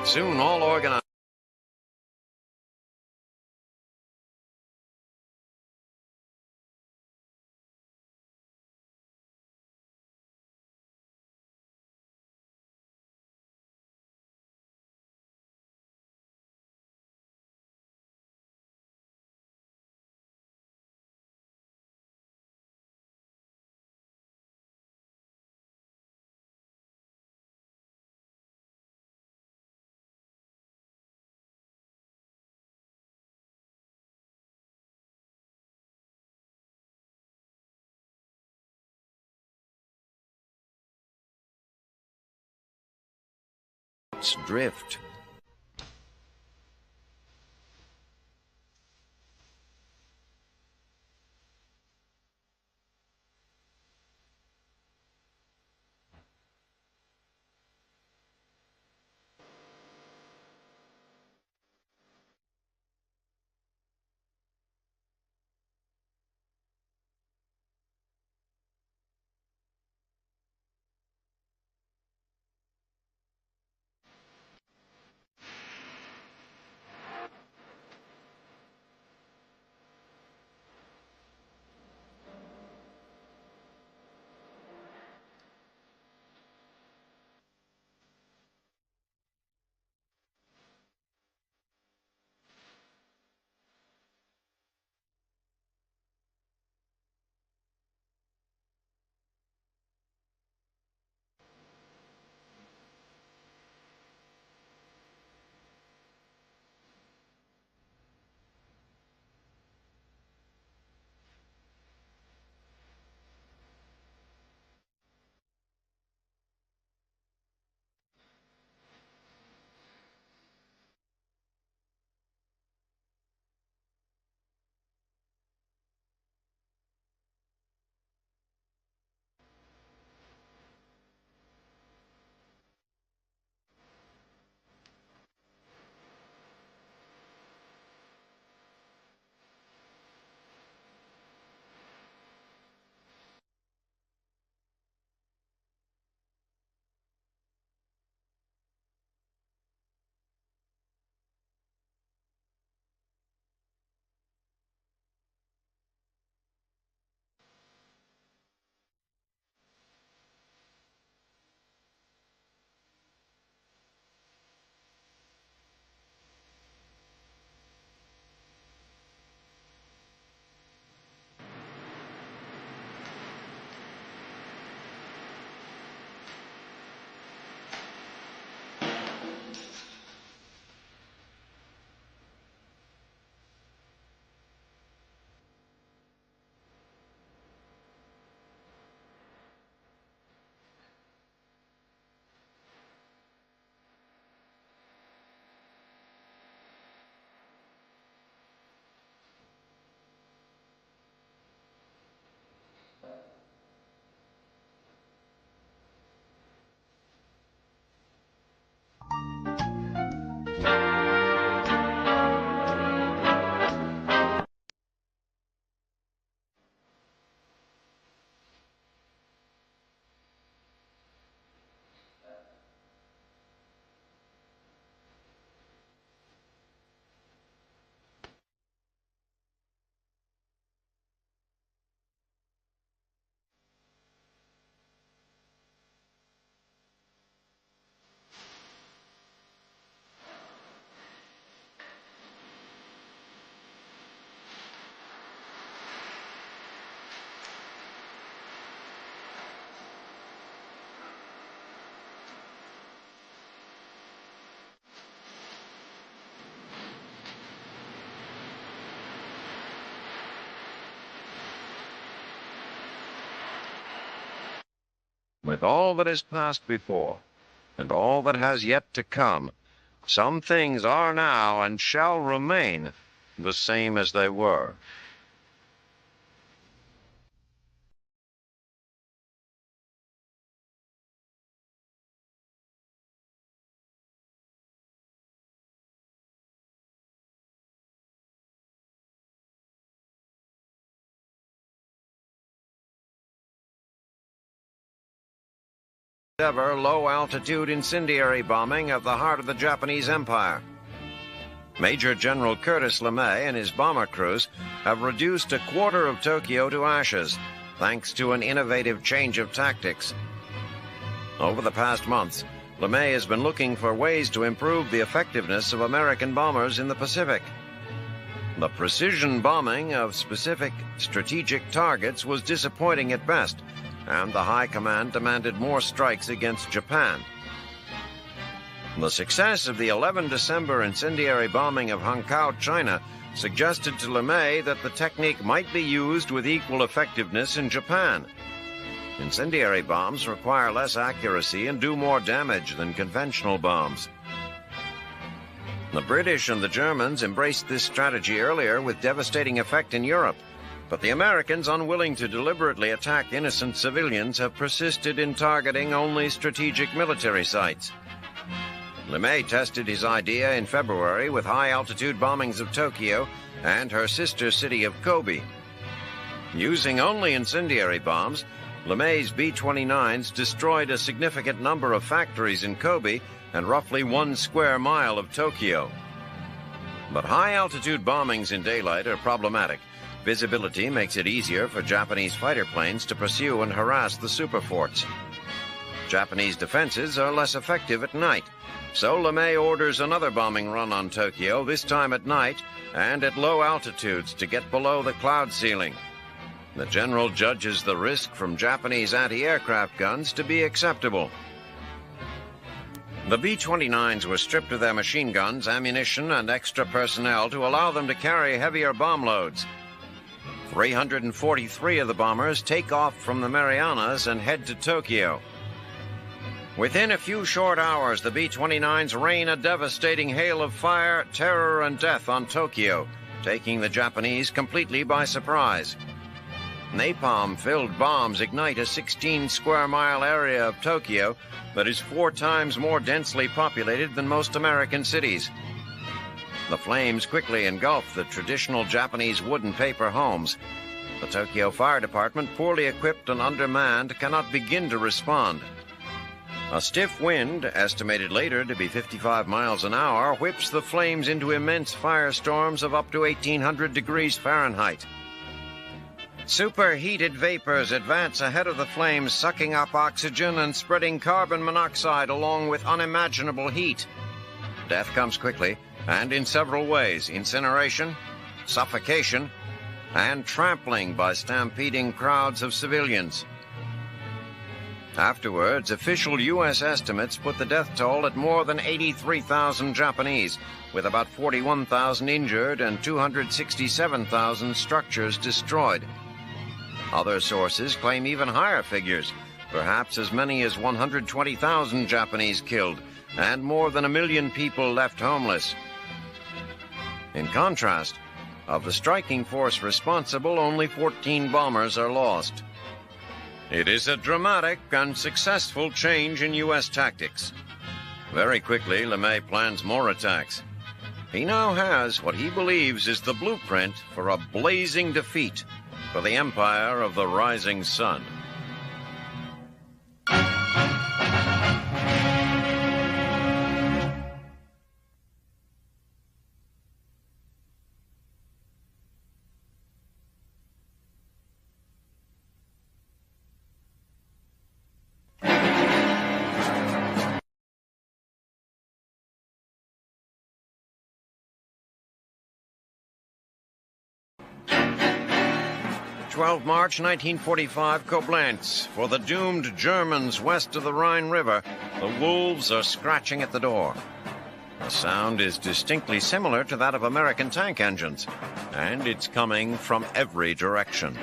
Soon all organized drift. With all that has passed before, and all that has yet to come, some things are now and shall remain the same as they were. Ever low-altitude incendiary bombing of the heart of the Japanese Empire. Major General Curtis LeMay and his bomber crews have reduced a quarter of Tokyo to ashes, thanks to an innovative change of tactics. Over the past months, LeMay has been looking for ways to improve the effectiveness of American bombers in the Pacific. The precision bombing of specific strategic targets was disappointing at best, and the High Command demanded more strikes against Japan. The success of the 11 December incendiary bombing of Hankow, China, suggested to LeMay that the technique might be used with equal effectiveness in Japan. Incendiary bombs require less accuracy and do more damage than conventional bombs. The British and the Germans embraced this strategy earlier with devastating effect in Europe. But the Americans, unwilling to deliberately attack innocent civilians, have persisted in targeting only strategic military sites. LeMay tested his idea in February with high-altitude bombings of Tokyo and her sister city of Kobe. Using only incendiary bombs, LeMay's B-29s destroyed a significant number of factories in Kobe and roughly 1 square mile of Tokyo. But high-altitude bombings in daylight are problematic. Visibility makes it easier for Japanese fighter planes to pursue and harass the superforts. Japanese defenses are less effective at night, so LeMay orders another bombing run on Tokyo, this time at night and at low altitudes to get below the cloud ceiling. The general judges the risk from Japanese anti-aircraft guns to be acceptable. The B-29s were stripped of their machine guns, ammunition, and extra personnel to allow them to carry heavier bomb loads. 343 of the bombers take off from the Marianas and head to Tokyo. Within a few short hours, the B-29s rain a devastating hail of fire, terror, and death on Tokyo, taking the Japanese completely by surprise. Napalm-filled bombs ignite a 16-square-mile area of Tokyo that is 4 times more densely populated than most American cities. The flames quickly engulf the traditional Japanese wood and paper homes. The Tokyo Fire Department, poorly equipped and undermanned, cannot begin to respond. A stiff wind, estimated later to be 55 miles an hour, whips the flames into immense firestorms of up to 1,800 degrees Fahrenheit. Superheated vapors advance ahead of the flames, sucking up oxygen and spreading carbon monoxide along with unimaginable heat. Death comes quickly, and in several ways: incineration, suffocation, and trampling by stampeding crowds of civilians. Afterwards, official U.S. estimates put the death toll at more than 83,000 Japanese, with about 41,000 injured and 267,000 structures destroyed. Other sources claim even higher figures, perhaps as many as 120,000 Japanese killed, and more than 1 million people left homeless. In contrast, of the striking force responsible, only 14 bombers are lost. It is a dramatic and successful change in U.S. tactics. Very quickly, LeMay plans more attacks. He now has what he believes is the blueprint for a blazing defeat for the Empire of the Rising Sun. March 1945, Koblenz. For the doomed Germans west of the Rhine River, the wolves are scratching at the door. The sound is distinctly similar to that of American tank engines, and it's coming from every direction.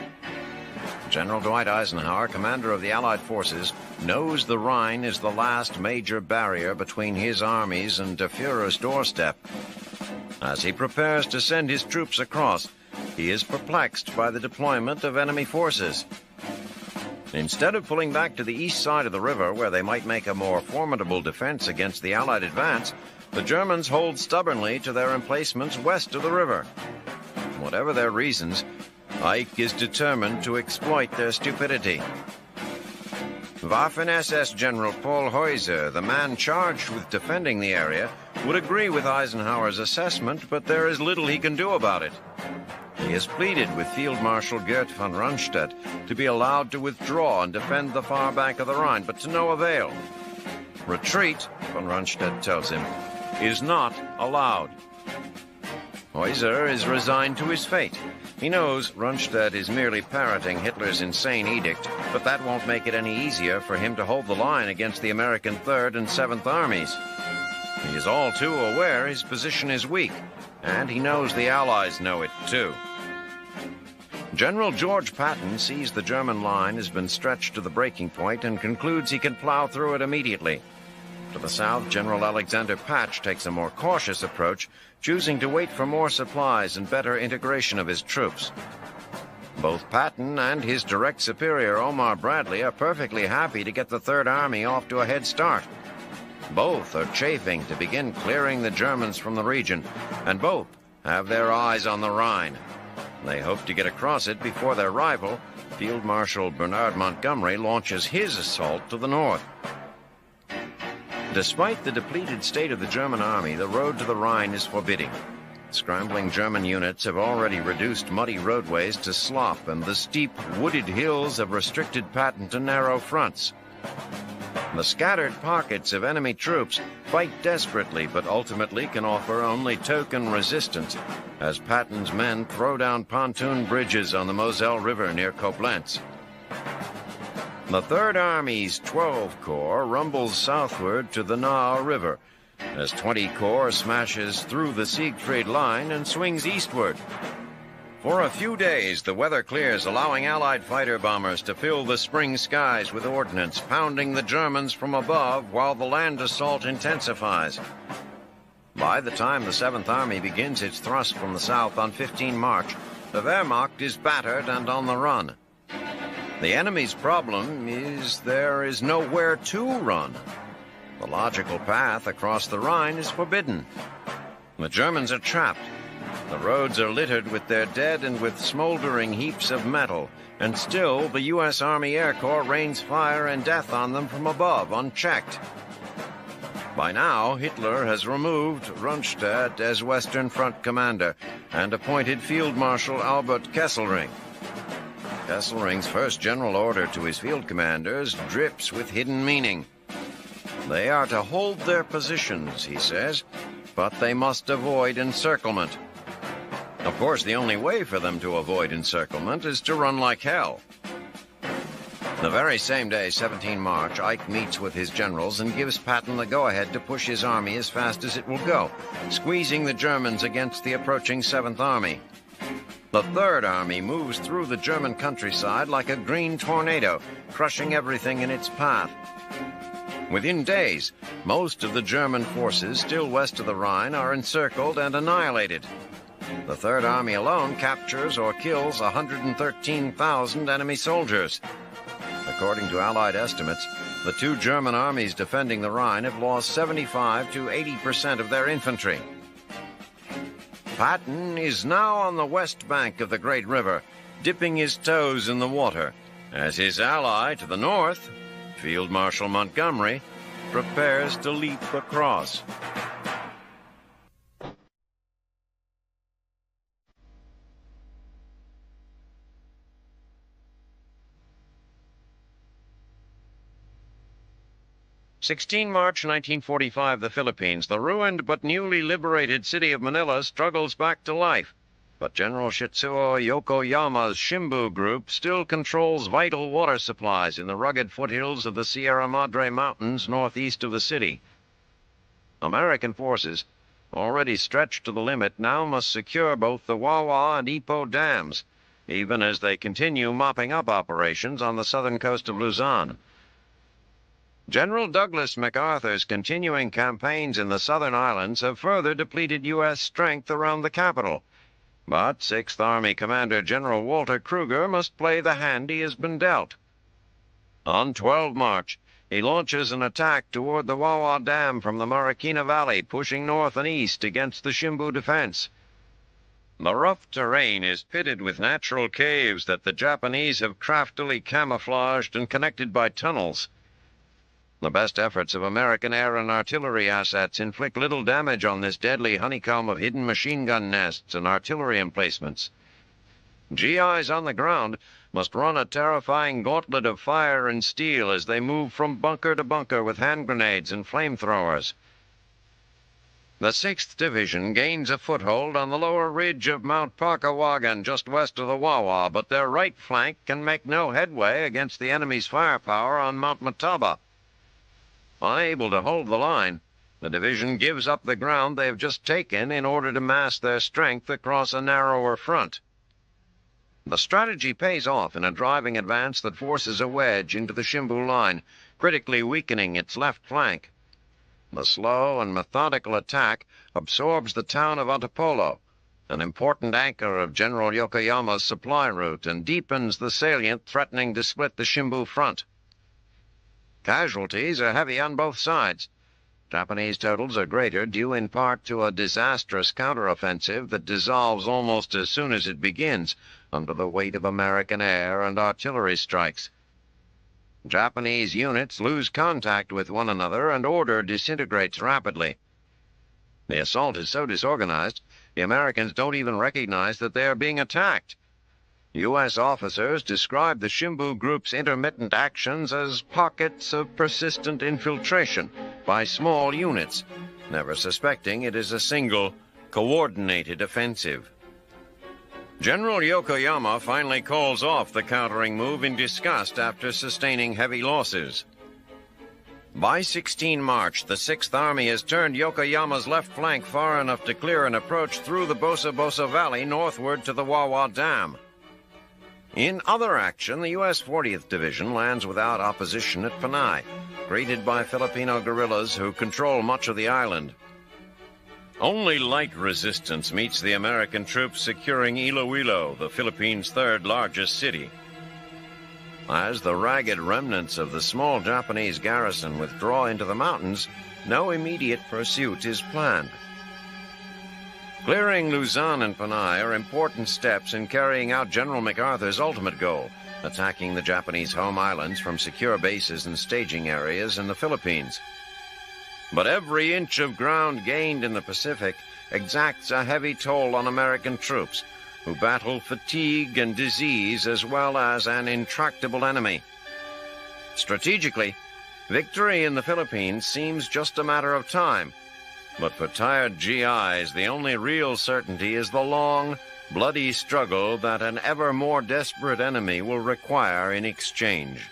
General Dwight Eisenhower, commander of the Allied forces, knows the Rhine is the last major barrier between his armies and Der Führer's doorstep. As he prepares to send his troops across, he is perplexed by the deployment of enemy forces. Instead of pulling back to the east side of the river, where they might make a more formidable defense against the Allied advance, the Germans hold stubbornly to their emplacements west of the river. Whatever their reasons, Ike is determined to exploit their stupidity. Waffen-SS General Paul Heuser, the man charged with defending the area, would agree with Eisenhower's assessment, but there is little he can do about it. He has pleaded with Field Marshal Gerd von Rundstedt to be allowed to withdraw and defend the far bank of the Rhine, but to no avail. Retreat, von Rundstedt tells him, is not allowed. Heuser is resigned to his fate. He knows Rundstedt is merely parroting Hitler's insane edict, but that won't make it any easier for him to hold the line against the American 3rd and 7th Armies. He is all too aware his position is weak, and he knows the Allies know it too. General George Patton sees the German line has been stretched to the breaking point and concludes he can plow through it immediately. To the south, General Alexander Patch takes a more cautious approach, choosing to wait for more supplies and better integration of his troops. Both Patton and his direct superior, Omar Bradley, are perfectly happy to get the Third Army off to a head start. Both are chafing to begin clearing the Germans from the region, and both have their eyes on the Rhine. They hope to get across it before their rival, Field Marshal Bernard Montgomery, launches his assault to the north. Despite the depleted state of the German army, the road to the Rhine is forbidding. Scrambling German units have already reduced muddy roadways to slop, and the steep, wooded hills have restricted Patton to narrow fronts. The scattered pockets of enemy troops fight desperately, but ultimately can offer only token resistance, as Patton's men throw down pontoon bridges on the Moselle River near Koblenz. The Third Army's 12 Corps rumbles southward to the Nahe River, as 20 Corps smashes through the Siegfried Line and swings eastward. For a few days, the weather clears, allowing Allied fighter bombers to fill the spring skies with ordnance, pounding the Germans from above while the land assault intensifies. By the time the 7th Army begins its thrust from the south on 15 March, the Wehrmacht is battered and on the run. The enemy's problem is there is nowhere to run. The logical path across the Rhine is forbidden. The Germans are trapped. The roads are littered with their dead and with smoldering heaps of metal, and still the U.S. Army Air Corps rains fire and death on them from above, unchecked. By now, Hitler has removed Rundstedt as Western Front commander and appointed Field Marshal Albert Kesselring. Kesselring's first general order to his field commanders drips with hidden meaning. They are to hold their positions, he says, but they must avoid encirclement. Of course, the only way for them to avoid encirclement is to run like hell. The very same day, 17 March, Ike meets with his generals and gives Patton the go-ahead to push his army as fast as it will go, squeezing the Germans against the approaching 7th Army. The Third Army moves through the German countryside like a green tornado, crushing everything in its path. Within days, most of the German forces still west of the Rhine are encircled and annihilated. The Third Army alone captures or kills 113,000 enemy soldiers. According to Allied estimates, the two German armies defending the Rhine have lost 75 to 80% of their infantry. Patton is now on the west bank of the great river, dipping his toes in the water, as his ally to the north, Field Marshal Montgomery, prepares to leap across. March 1945, the Philippines. The ruined but newly liberated city of Manila struggles back to life. But General Shitsuo Yokoyama's Shimbu group still controls vital water supplies in the rugged foothills of the Sierra Madre Mountains northeast of the city. American forces, already stretched to the limit, now must secure both the Wawa and Ipoh dams. even as they continue mopping up operations on the southern coast of Luzon. General Douglas MacArthur's continuing campaigns in the southern islands have further depleted U.S. strength around the capital. But 6th Army Commander General Walter Kruger must play the hand he has been dealt. On 12 March, he launches an attack toward the Wawa Dam from the Marikina Valley, pushing north and east against the Shimbu defense. The rough terrain is pitted with natural caves that the Japanese have craftily camouflaged and connected by tunnels. The best efforts of American air and artillery assets inflict little damage on this deadly honeycomb of hidden machine gun nests and artillery emplacements. GIs on the ground must run a terrifying gauntlet of fire and steel as they move from bunker to bunker with hand grenades and flamethrowers. The 6th Division gains a foothold on the lower ridge of Mount Parkawagan just west of the Wawa, but their right flank can make no headway against the enemy's firepower on Mount Mataba. Unable to hold the line, the division gives up the ground they have just taken in order to mass their strength across a narrower front. The strategy pays off in a driving advance that forces a wedge into the Shimbu line, critically weakening its left flank. The slow and methodical attack absorbs the town of Antipolo, an important anchor of General Yokoyama's supply route, and deepens the salient threatening to split the Shimbu front. Casualties are heavy on both sides. Japanese totals are greater, due in part to a disastrous counteroffensive that dissolves almost as soon as it begins under the weight of American air and artillery strikes. Japanese units lose contact with one another and order disintegrates rapidly. The assault is so disorganized, the Americans don't even recognize that they are being attacked. U.S. officers describe the Shimbu group's intermittent actions as pockets of persistent infiltration by small units, never suspecting it is a single, coordinated offensive. General Yokoyama finally calls off the countering move in disgust after sustaining heavy losses. By 16 March, the 6th Army has turned Yokoyama's left flank far enough to clear an approach through the Bosa Bosa Valley northward to the Wawa Dam. In other action, the U.S. 40th Division lands without opposition at Panay, greeted by Filipino guerrillas who control much of the island. Only light resistance meets the American troops securing Iloilo, the Philippines' third largest city. As the ragged remnants of the small Japanese garrison withdraw into the mountains, no immediate pursuit is planned. Clearing Luzon and Panay are important steps in carrying out General MacArthur's ultimate goal, attacking the Japanese home islands from secure bases and staging areas in the Philippines. But every inch of ground gained in the Pacific exacts a heavy toll on American troops, who battle fatigue and disease as well as an intractable enemy. Strategically, victory in the Philippines seems just a matter of time. But for tired GIs, the only real certainty is the long, bloody struggle that an ever more desperate enemy will require in exchange.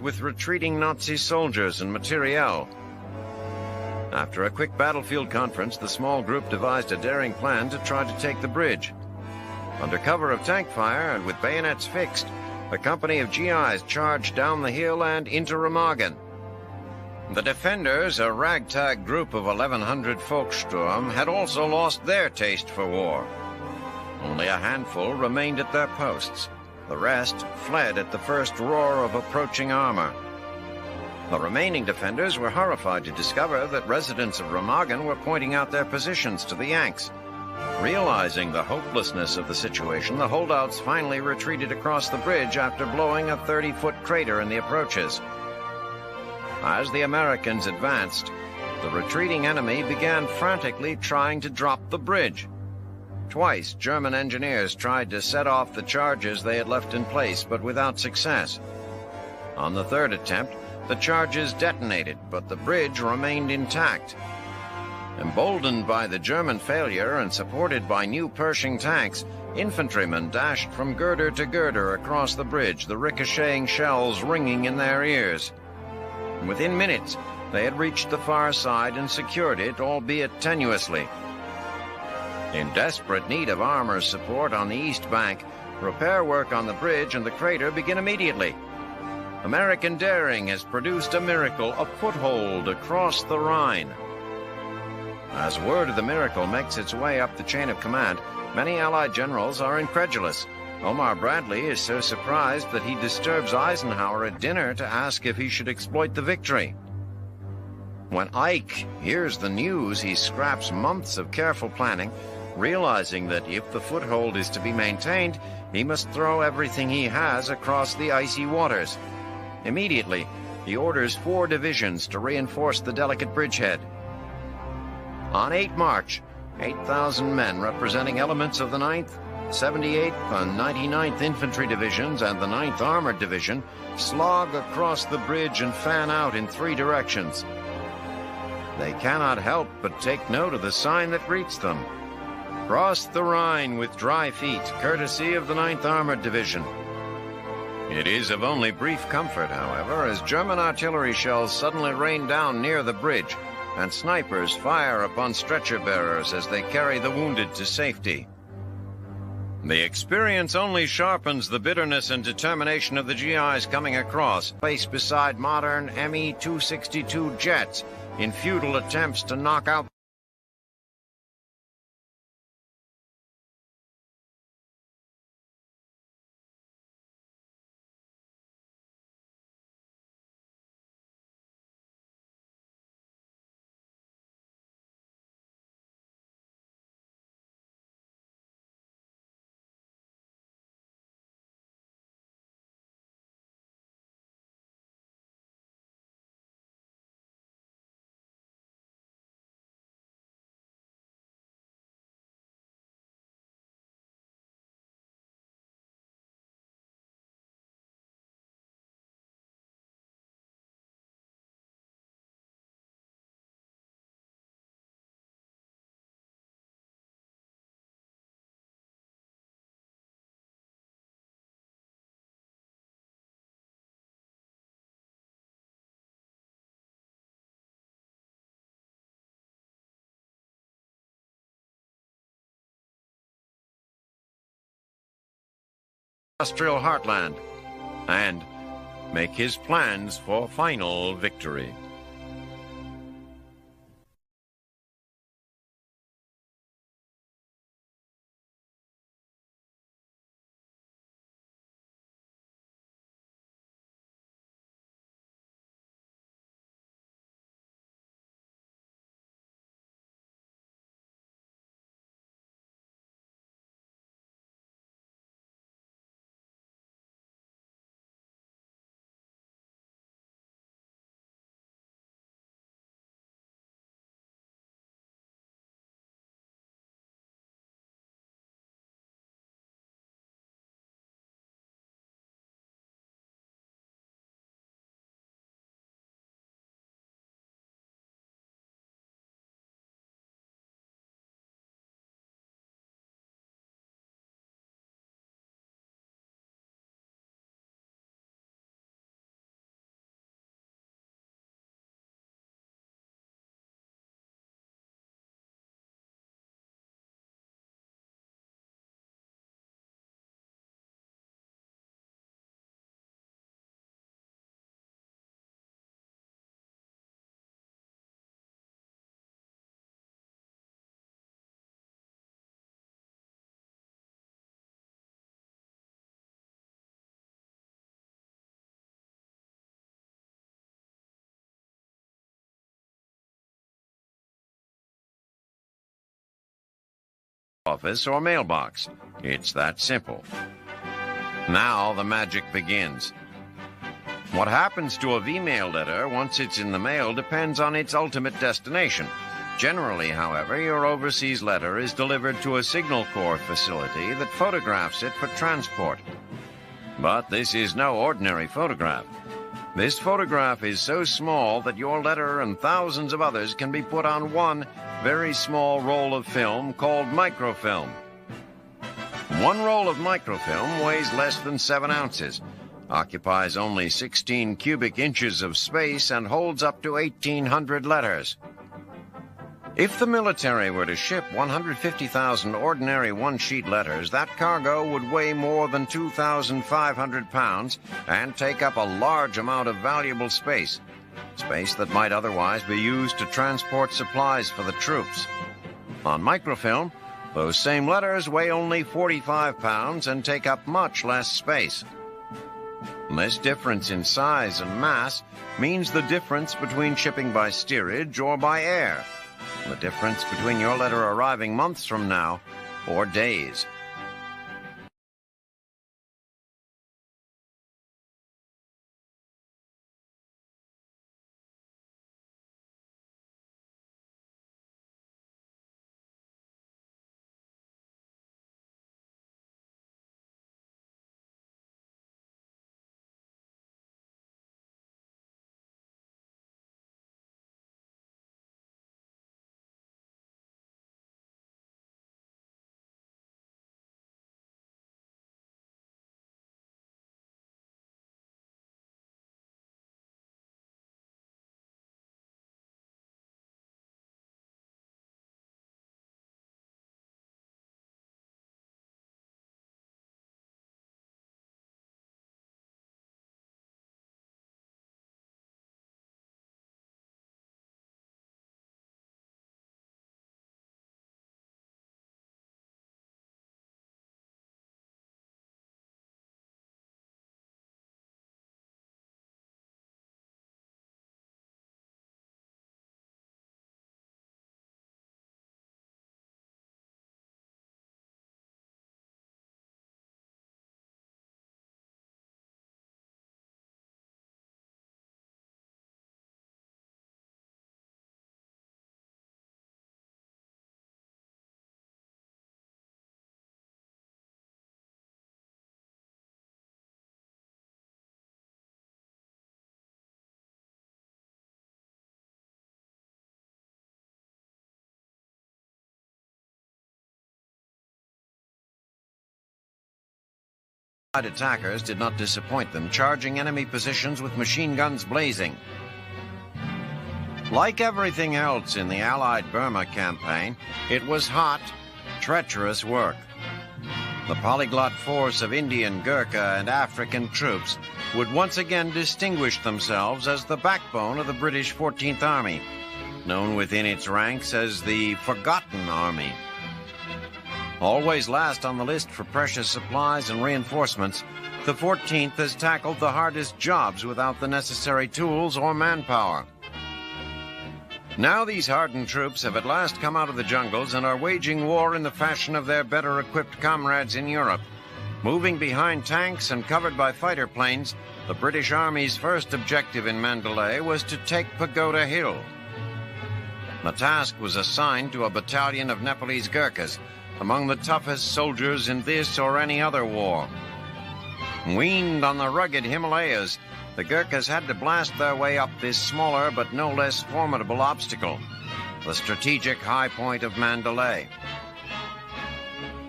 with retreating Nazi soldiers and materiel. After a quick battlefield conference, the small group devised a daring plan to try to take the bridge. Under cover of tank fire and with bayonets fixed, a company of GIs charged down the hill and into Remagen. The defenders, a ragtag group of 1,100 Volkssturm, had also lost their taste for war. Only a handful remained at their posts. The rest fled at the first roar of approaching armor. The remaining defenders were horrified to discover that residents of Remagen were pointing out their positions to the Yanks. Realizing the hopelessness of the situation, the holdouts finally retreated across the bridge after blowing a 30-foot crater in the approaches. As the Americans advanced, the retreating enemy began frantically trying to drop the bridge. Twice, German engineers tried to set off the charges they had left in place, but without success. On the third attempt, the charges detonated, but the bridge remained intact. Emboldened by the German failure and supported by new Pershing tanks, infantrymen dashed from girder to girder across the bridge, the ricocheting shells ringing in their ears. Within minutes, they had reached the far side and secured it, albeit tenuously. In desperate need of armor support on the east bank, repair work on the bridge and the crater begin immediately. American daring has produced a miracle, a foothold across the Rhine. As word of the miracle makes its way up the chain of command, many Allied generals are incredulous. Omar Bradley is so surprised that he disturbs Eisenhower at dinner to ask if he should exploit the victory. When Ike hears the news, he scraps months of careful planning, realizing that if the foothold is to be maintained, he must throw everything he has across the icy waters. Immediately, he orders 4 divisions to reinforce the delicate bridgehead. On 8 March, 8,000 men representing elements of the 9th, 78th and 99th Infantry Divisions and the 9th Armored Division slog across the bridge and fan out in 3 directions. They cannot help but take note of the sign that greets them. Cross the Rhine with dry feet, courtesy of the 9th Armored Division. It is of only brief comfort, however, as German artillery shells suddenly rain down near the bridge, and snipers fire upon stretcher bearers as they carry the wounded to safety. The experience only sharpens the bitterness and determination of the GIs coming across, placed beside modern Me-262 jets in futile attempts to knock out industrial heartland and make his plans for final victory. office or mailbox. It's that simple. Now the magic begins. What happens to a V-mail letter once it's in the mail depends on its ultimate destination. Generally, however, your overseas letter is delivered to a signal corps facility that photographs it for transport. But this is no ordinary photograph. This photograph is so small that your letter and thousands of others can be put on one very small roll of film called microfilm. One roll of microfilm weighs less than 7 ounces, occupies only 16 cubic inches of space, and holds up to 1,800 letters. If the military were to ship 150,000 ordinary one-sheet letters, that cargo would weigh more than 2,500 pounds and take up a large amount of valuable space that might otherwise be used to transport supplies for the troops. On microfilm, those same letters weigh only 45 pounds and take up much less space. This difference in size and mass means the difference between shipping by steerage or by air. The difference between your letter arriving months from now or days. Attackers did not disappoint them, charging enemy positions with machine guns blazing. Like everything else in the Allied Burma campaign, it was hot, treacherous work. The polyglot force of Indian, Gurkha, and African troops would once again distinguish themselves as the backbone of the British 14th Army, known within its ranks as the Forgotten Army. Always last on the list for precious supplies and reinforcements, the 14th has tackled the hardest jobs without the necessary tools or manpower. Now these hardened troops have at last come out of the jungles and are waging war in the fashion of their better-equipped comrades in Europe. Moving behind tanks and covered by fighter planes, the British Army's first objective in Mandalay was to take Pagoda Hill. The task was assigned to a battalion of Nepalese Gurkhas, among the toughest soldiers in this or any other war. Weaned on the rugged Himalayas, the Gurkhas had to blast their way up this smaller but no less formidable obstacle, the strategic high point of Mandalay.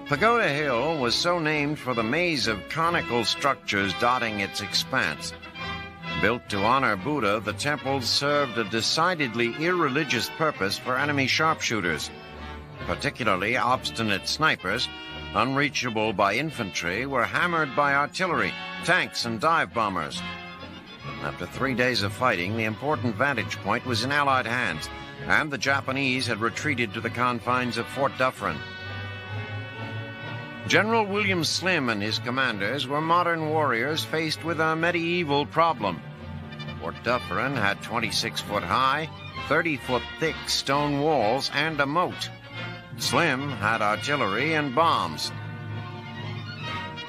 Pagoda Hill was so named for the maze of conical structures dotting its expanse. Built to honor Buddha, the temples served a decidedly irreligious purpose for enemy sharpshooters. Particularly obstinate snipers, unreachable by infantry, were hammered by artillery, tanks, and dive bombers. After 3 days of fighting, the important vantage point was in Allied hands, and the Japanese had retreated to the confines of Fort Dufferin. General William Slim and his commanders were modern warriors faced with a medieval problem. Fort Dufferin had 26-foot high, 30-foot thick stone walls and a moat. Slim had artillery and bombs.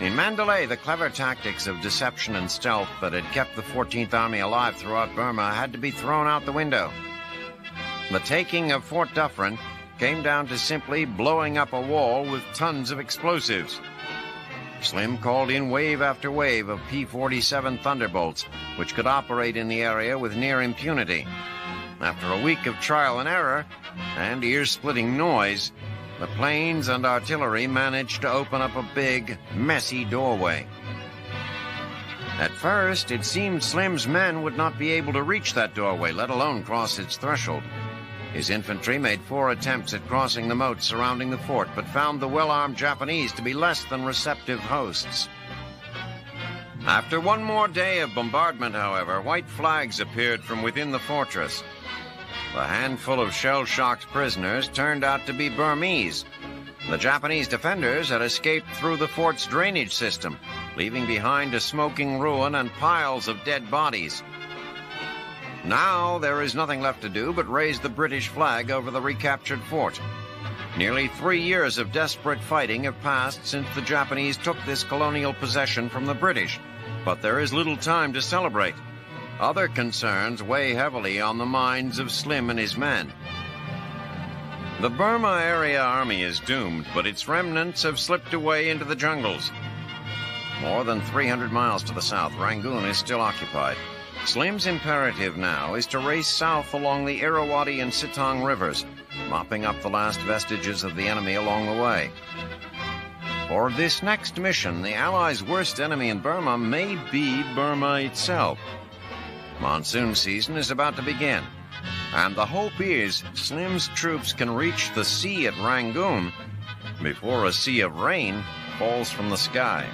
In Mandalay, the clever tactics of deception and stealth that had kept the 14th Army alive throughout Burma had to be thrown out the window. The taking of Fort Dufferin came down to simply blowing up a wall with tons of explosives. Slim called in wave after wave of P-47 Thunderbolts, which could operate in the area with near impunity. After a week of trial and error and ear-splitting noise, the planes and artillery managed to open up a big, messy doorway. At first, it seemed Slim's men would not be able to reach that doorway, let alone cross its threshold. His infantry made 4 attempts at crossing the moat surrounding the fort, but found the well-armed Japanese to be less than receptive hosts. After one more day of bombardment, however, white flags appeared from within the fortress. The handful of shell-shocked prisoners turned out to be Burmese. The Japanese defenders had escaped through the fort's drainage system, leaving behind a smoking ruin and piles of dead bodies. Now there is nothing left to do but raise the British flag over the recaptured fort. Nearly 3 years of desperate fighting have passed since the Japanese took this colonial possession from the British, but there is little time to celebrate. Other concerns weigh heavily on the minds of Slim and his men. The Burma Area Army is doomed, but its remnants have slipped away into the jungles. More than 300 miles to the south, Rangoon is still occupied. Slim's imperative now is to race south along the Irrawaddy and Sitang rivers, mopping up the last vestiges of the enemy along the way. For this next mission, the Allies' worst enemy in Burma may be Burma itself. Monsoon season is about to begin, and the hope is Slim's troops can reach the sea at Rangoon before a sea of rain falls from the sky.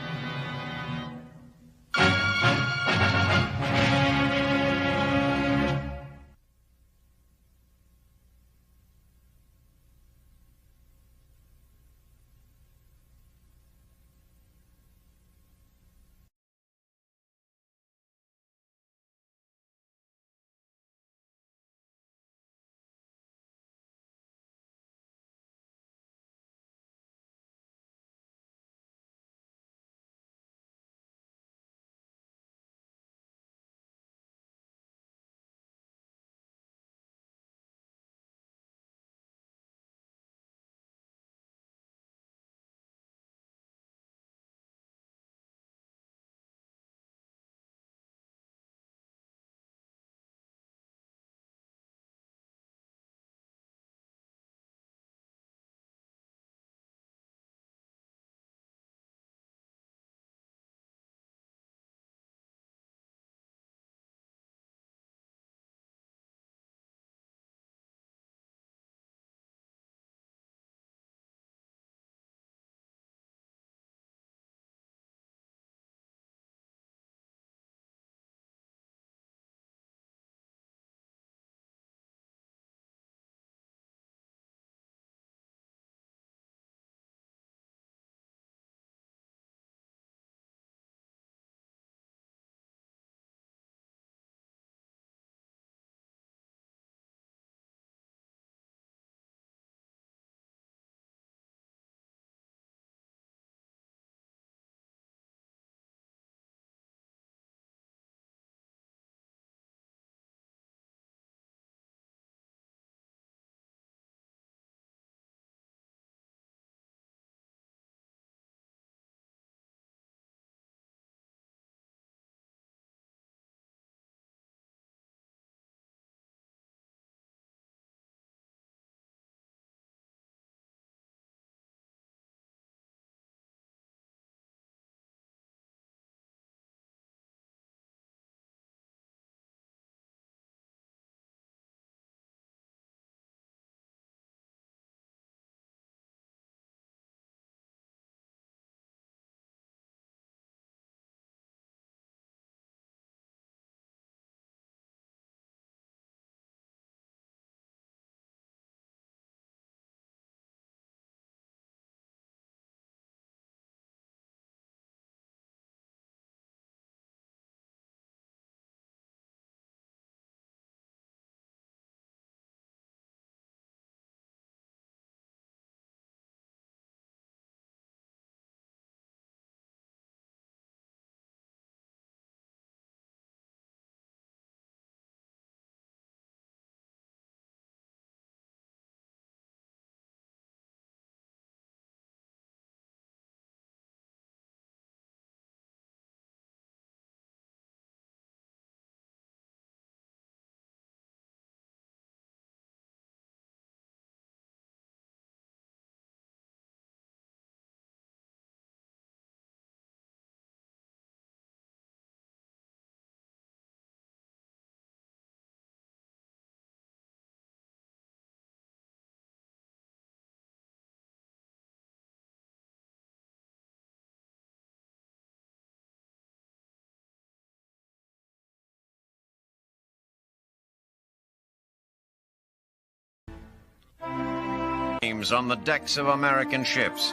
flames on the decks of American ships.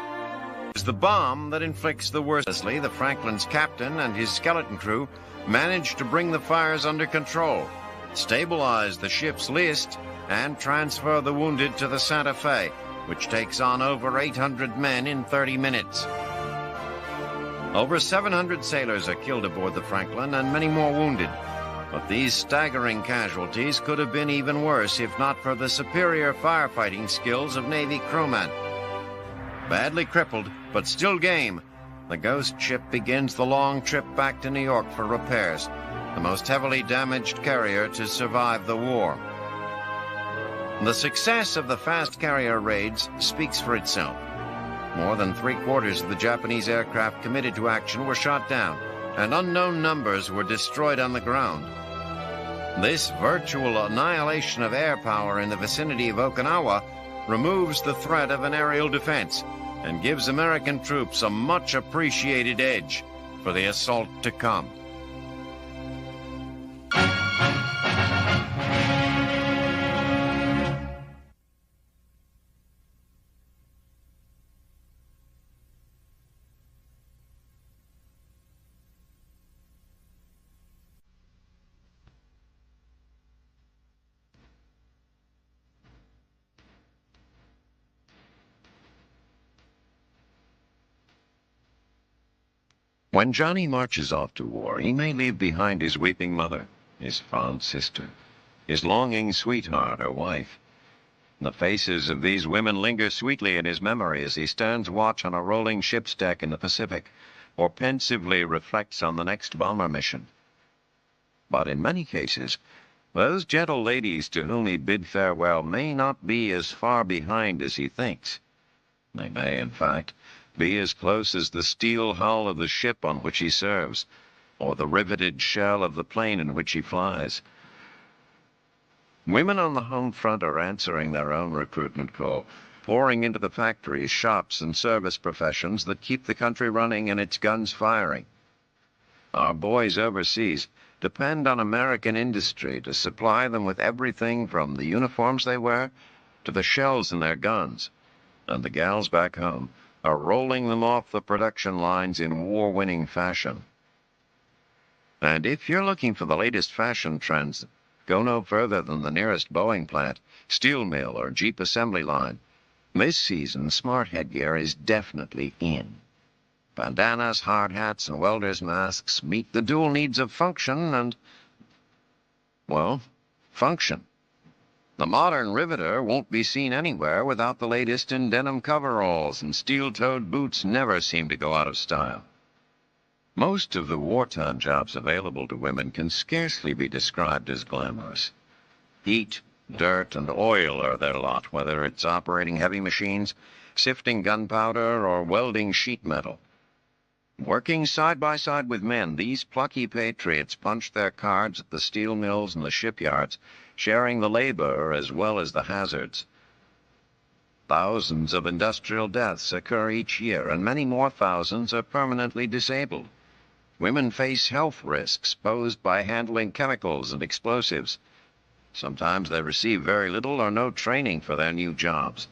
It's the bomb that inflicts the worst. The Franklin's captain and his skeleton crew managed to bring the fires under control, stabilize the ship's list, and transfer the wounded to the Santa Fe, which takes on over 800 men in 30 minutes. Over 700 sailors are killed aboard the Franklin and many more wounded. But these staggering casualties could have been even worse if not for the superior firefighting skills of Navy crewmen. Badly crippled, but still game, the Ghost ship begins the long trip back to New York for repairs, the most heavily damaged carrier to survive the war. The success of the fast carrier raids speaks for itself. More than 3/4 of the Japanese aircraft committed to action were shot down, and unknown numbers were destroyed on the ground. This virtual annihilation of air power in the vicinity of Okinawa removes the threat of an aerial defense and gives American troops a much appreciated edge for the assault to come. When Johnny marches off to war, he may leave behind his weeping mother, his fond sister, his longing sweetheart or wife. The faces of these women linger sweetly in his memory as he stands watch on a rolling ship's deck in the Pacific, or pensively reflects on the next bomber mission. But in many cases, those gentle ladies to whom he bid farewell may not be as far behind as he thinks. They may, in fact, be as close as the steel hull of the ship on which he serves, or the riveted shell of the plane in which he flies. Women on the home front are answering their own recruitment call, pouring into the factories, shops, and service professions that keep the country running and its guns firing. Our boys overseas depend on American industry to supply them with everything from the uniforms they wear to the shells in their guns, and the gals back home are rolling them off the production lines in war-winning fashion. And if you're looking for the latest fashion trends, go no further than the nearest Boeing plant, steel mill, or Jeep assembly line. This season, smart headgear is definitely in. Bandanas, hard hats, and welders' masks meet the dual needs of function and, well, function. The modern riveter won't be seen anywhere without the latest in denim coveralls, and steel-toed boots never seem to go out of style. Most of the wartime jobs available to women can scarcely be described as glamorous. Heat, dirt, and oil are their lot, whether it's operating heavy machines, sifting gunpowder, or welding sheet metal. Working side by side with men, these plucky patriots punch their cards at the steel mills and the shipyards, sharing the labor as well as the hazards. Thousands of industrial deaths occur each year, and many more thousands are permanently disabled. Women face health risks posed by handling chemicals and explosives. Sometimes they receive very little or no training for their new jobs,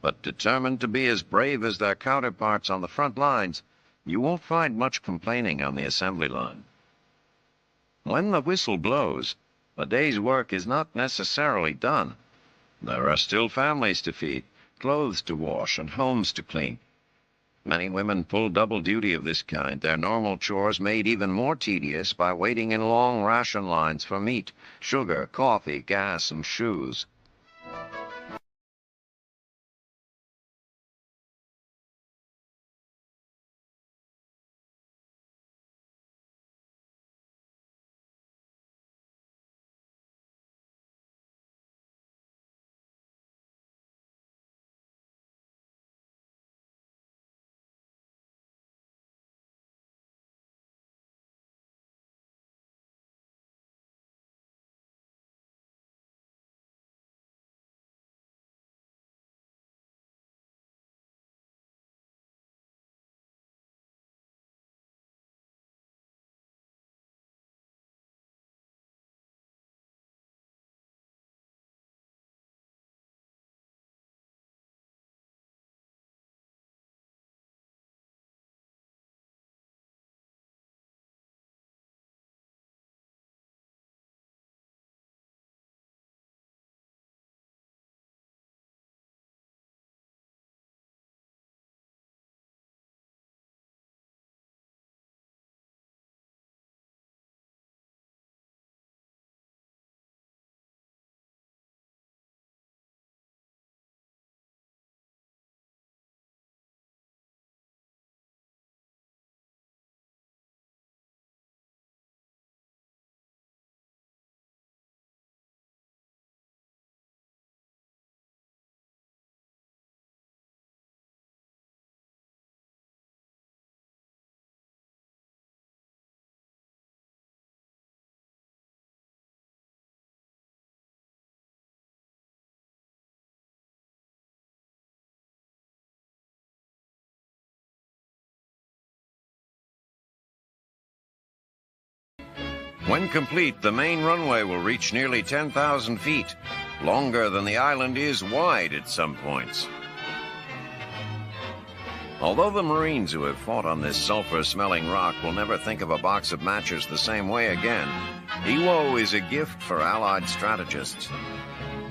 but determined to be as brave as their counterparts on the front lines, you won't find much complaining on the assembly line. When the whistle blows, a day's work is not necessarily done. There are still families to feed, clothes to wash, and homes to clean. Many women pull double duty of this kind, their normal chores made even more tedious by waiting in long ration lines for meat, sugar, coffee, gas, and shoes. When complete, the main runway will reach nearly 10,000 feet, longer than the island is wide at some points. Although the Marines who have fought on this sulfur-smelling rock will never think of a box of matches the same way again, Iwo is a gift for Allied strategists.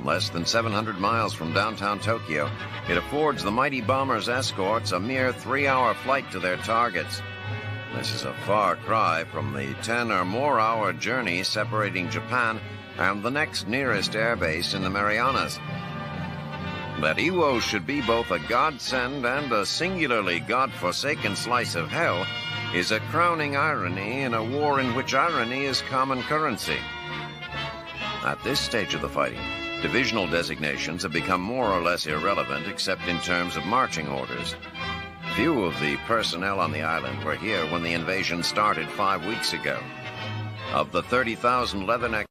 Less than 700 miles from downtown Tokyo, it affords the mighty bomber's escorts a mere 3-hour flight to their targets. This is a far cry from the 10 or more hour journey separating Japan and the next nearest airbase in the Marianas. That Iwo should be both a godsend and a singularly god-forsaken slice of hell is a crowning irony in a war in which irony is common currency. At this stage of the fighting, divisional designations have become more or less irrelevant except in terms of marching orders. Few of the personnel on the island were here when the invasion started 5 weeks ago. Of the 30,000 leatherneck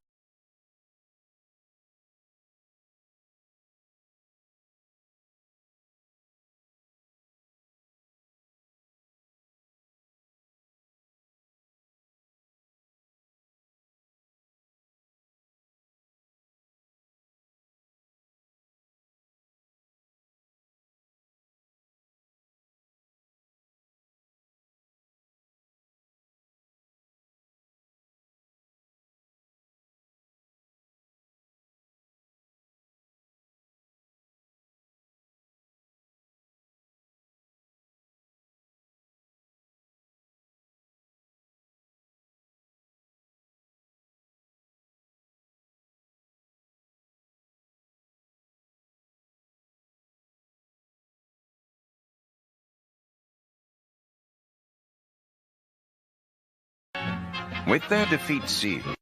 with their defeat sealed,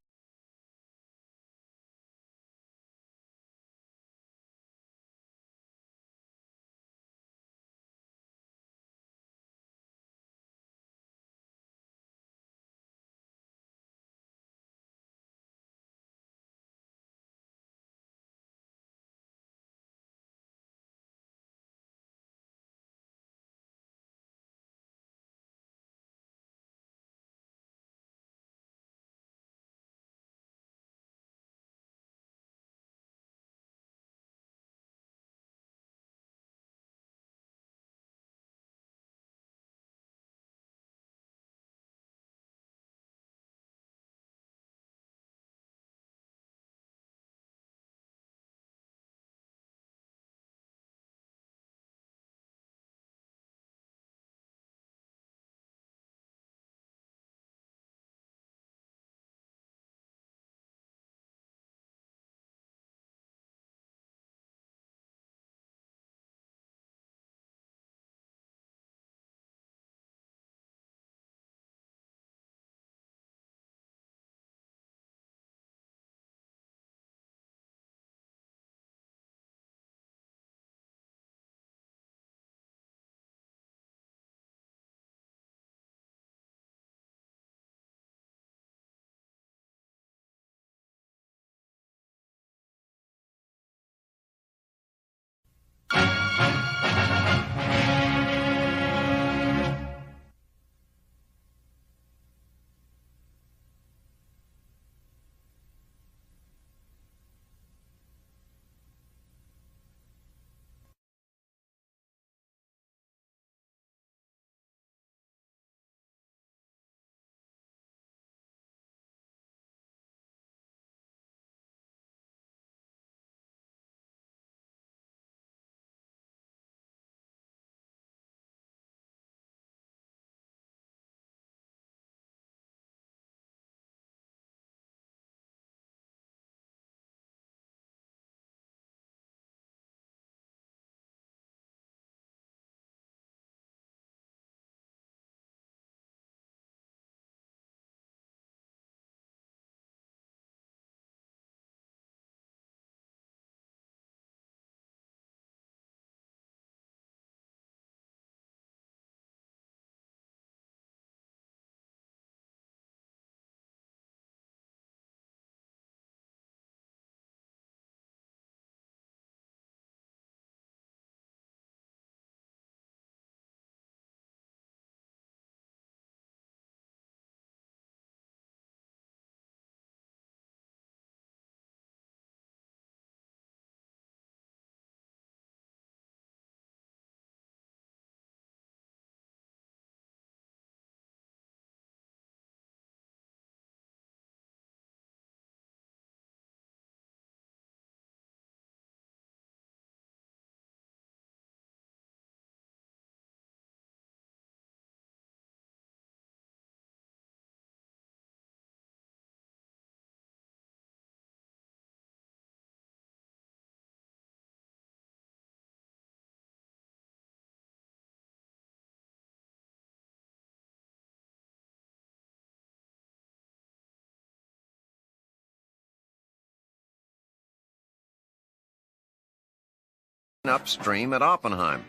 upstream at Oppenheim.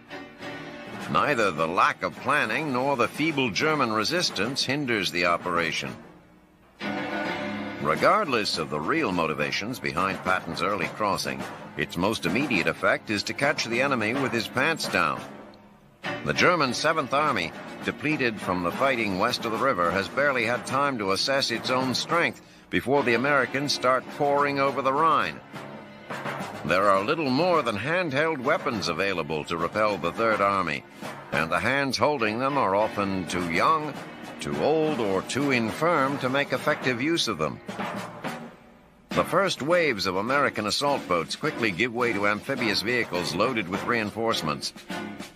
Neither the lack of planning nor the feeble German resistance hinders the operation. Regardless of the real motivations behind Patton's early crossing, its most immediate effect is to catch the enemy with his pants down. The German 7th Army, depleted from the fighting west of the river, has barely had time to assess its own strength before the Americans start pouring over the Rhine. There are little more than handheld weapons available to repel the Third Army, and the hands holding them are often too young, too old, or too infirm to make effective use of them. The first waves of American assault boats quickly give way to amphibious vehicles loaded with reinforcements.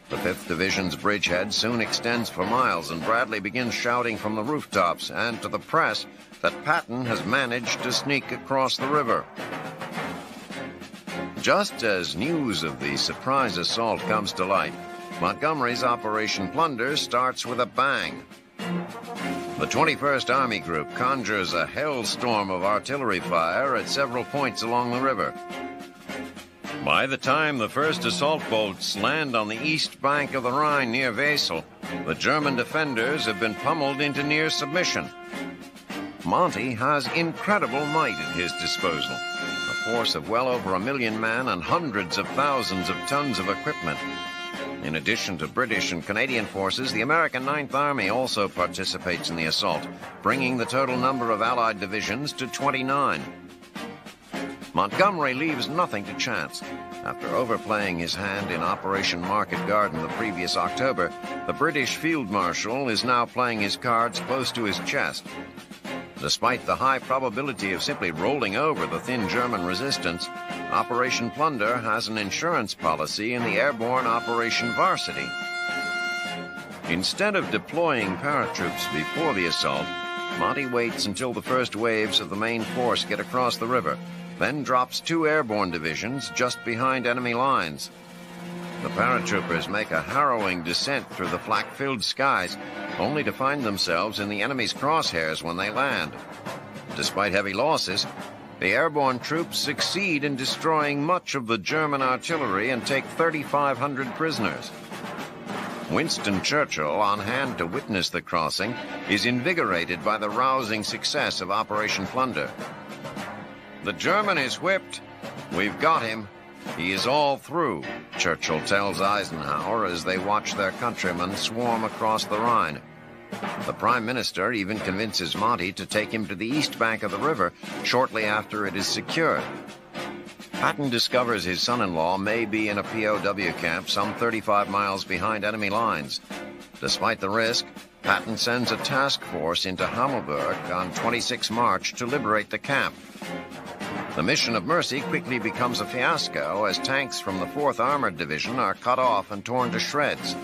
The 5th Division's bridgehead soon extends for miles, and Bradley begins shouting from the rooftops and to the press that Patton has managed to sneak across the river. Just as news of the surprise assault comes to light, Montgomery's Operation Plunder starts with a bang. The 21st Army Group conjures a hellstorm of artillery fire at several points along the river. By the time the first assault boats land on the east bank of the Rhine near Wesel, the German defenders have been pummeled into near submission. Monty has incredible might at his disposal, a force of well over 1 million men and hundreds of thousands of tons of equipment. In addition to British and Canadian forces, the American 9th Army also participates in the assault, bringing the total number of Allied divisions to 29. Montgomery leaves nothing to chance. After overplaying his hand in Operation Market Garden the previous October, the British Field Marshal is now playing his cards close to his chest. Despite the high probability of simply rolling over the thin German resistance, Operation Plunder has an insurance policy in the airborne Operation Varsity. Instead of deploying paratroops before the assault, Monty waits until the first waves of the main force get across the river, then drops 2 airborne divisions just behind enemy lines. The paratroopers make a harrowing descent through the flak-filled skies, only to find themselves in the enemy's crosshairs when they land. Despite heavy losses, the airborne troops succeed in destroying much of the German artillery and take 3,500 prisoners. Winston Churchill, on hand to witness the crossing, is invigorated by the rousing success of Operation Plunder. "The German is whipped. We've got him. He is all through," Churchill tells Eisenhower as they watch their countrymen swarm across the Rhine. The Prime Minister even convinces Monty to take him to the east bank of the river shortly after it is secured. Patton discovers his son-in-law may be in a POW camp some 35 miles behind enemy lines. Despite the risk, Patton sends a task force into Hammelburg on 26 March to liberate the camp. The mission of mercy quickly becomes a fiasco as tanks from the 4th Armored Division are cut off and torn to shreds.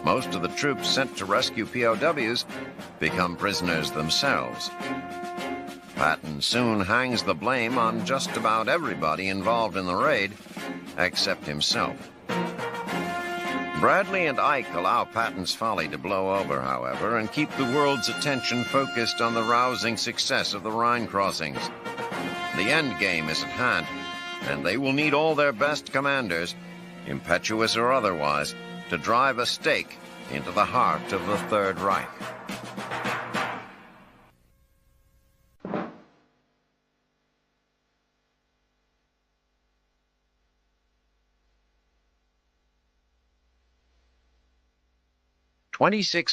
Most of the troops sent to rescue POWs become prisoners themselves. Patton soon hangs the blame on just about everybody involved in the raid, except himself. Bradley and Ike allow Patton's folly to blow over, however, and keep the world's attention focused on the rousing success of the Rhine crossings. The end game is at hand, and they will need all their best commanders, impetuous or otherwise, to drive a stake into the heart of the Third Reich.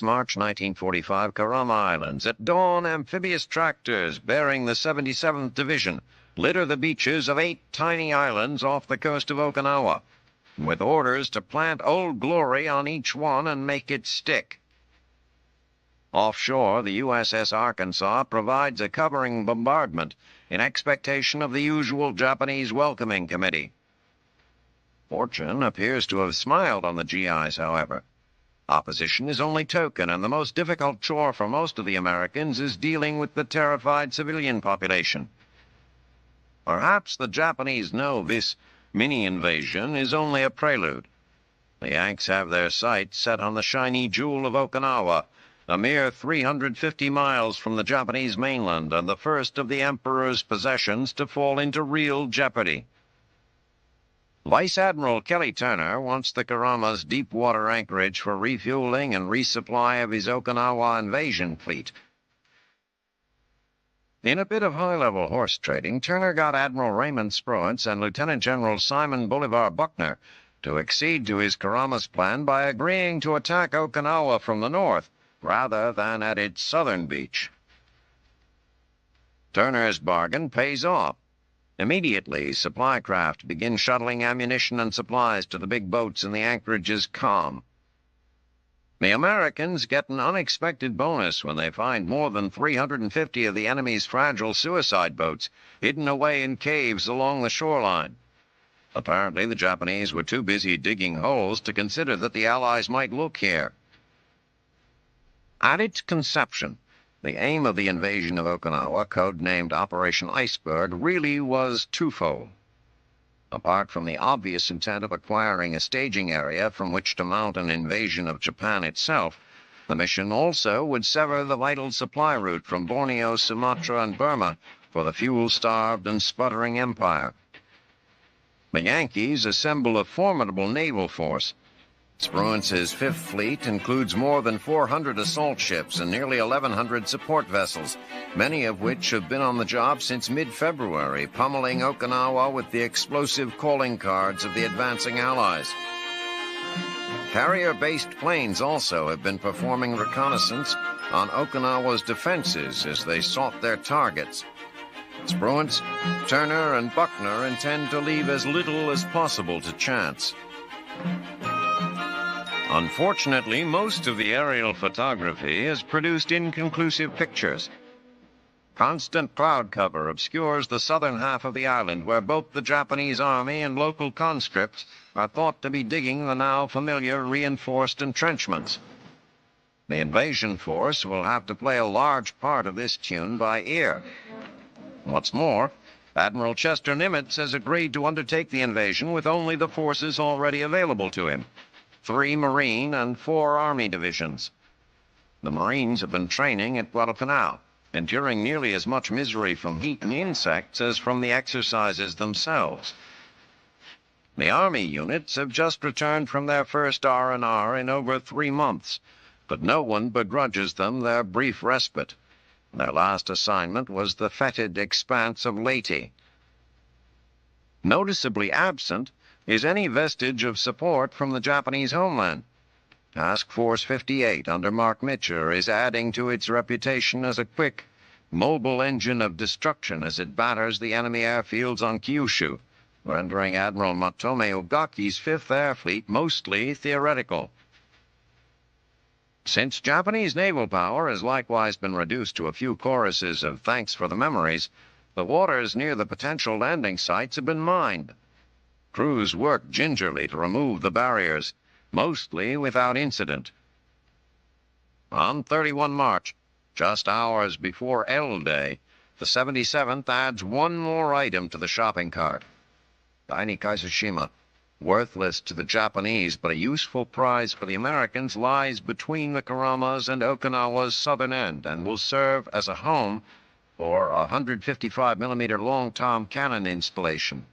March 1945, Karama Islands. At dawn, amphibious tractors bearing the 77th Division litter the beaches of 8 tiny islands off the coast of Okinawa, with orders to plant Old Glory on each one and make it stick. Offshore, the USS Arkansas provides a covering bombardment in expectation of the usual Japanese welcoming committee. Fortune appears to have smiled on the GIs, however. Opposition is only token, and the most difficult chore for most of the Americans is dealing with the terrified civilian population. Perhaps the Japanese know this mini-invasion is only a prelude. The Yanks have their sights set on the shiny jewel of Okinawa, a mere 350 miles from the Japanese mainland and the first of the Emperor's possessions to fall into real jeopardy. Vice Admiral Kelly Turner wants the Karama's deep-water anchorage for refueling and resupply of his Okinawa invasion fleet. In a bit of high-level horse trading, Turner got Admiral Raymond Spruance and Lieutenant General Simon Bolivar Buckner to accede to his Karama's plan by agreeing to attack Okinawa from the north, rather than at its southern beach. Turner's bargain pays off. Immediately, supply craft begin shuttling ammunition and supplies to the big boats in the anchorage's calm. The Americans get an unexpected bonus when they find more than 350 of the enemy's fragile suicide boats hidden away in caves along the shoreline. Apparently, the Japanese were too busy digging holes to consider that the Allies might look here. At its conception, the aim of the invasion of Okinawa, codenamed Operation Iceberg, really was twofold. Apart from the obvious intent of acquiring a staging area from which to mount an invasion of Japan itself, the mission also would sever the vital supply route from Borneo, Sumatra, and Burma for the fuel-starved and sputtering empire. The Yankees assemble a formidable naval force. Spruance's Fifth Fleet includes more than 400 assault ships and nearly 1,100 support vessels, many of which have been on the job since mid-February, pummeling Okinawa with the explosive calling cards of the advancing Allies. Carrier-based planes also have been performing reconnaissance on Okinawa's defenses as they sought their targets. Spruance, Turner, and Buckner intend to leave as little as possible to chance. Unfortunately, most of the aerial photography has produced inconclusive pictures. Constant cloud cover obscures the southern half of the island, where both the Japanese army and local conscripts are thought to be digging the now familiar reinforced entrenchments. The invasion force will have to play a large part of this tune by ear. What's more, Admiral Chester Nimitz has agreed to undertake the invasion with only the forces already available to him: 3 Marine and 4 Army divisions. The Marines have been training at Guadalcanal, enduring nearly as much misery from heat and insects as from the exercises themselves. The Army units have just returned from their first R&R in over 3 months, but no one begrudges them their brief respite. Their last assignment was the fetid expanse of Leyte. Noticeably absent is any vestige of support from the Japanese homeland. Task Force 58 under Mark Mitchell is adding to its reputation as a quick, mobile engine of destruction as it batters the enemy airfields on Kyushu, rendering Admiral Matome Ogaki's Fifth Air Fleet mostly theoretical. Since Japanese naval power has likewise been reduced to a few choruses of thanks for the memories, the waters near the potential landing sites have been mined. Crews worked gingerly to remove the barriers, mostly without incident. On 31 March, just hours before L Day, the 77th adds one more item to the shopping cart. Tiny Kaisushima, worthless to the Japanese but a useful prize for the Americans, lies between the Karamas and Okinawa's southern end and will serve as a home for a 155mm long Tom cannon installation.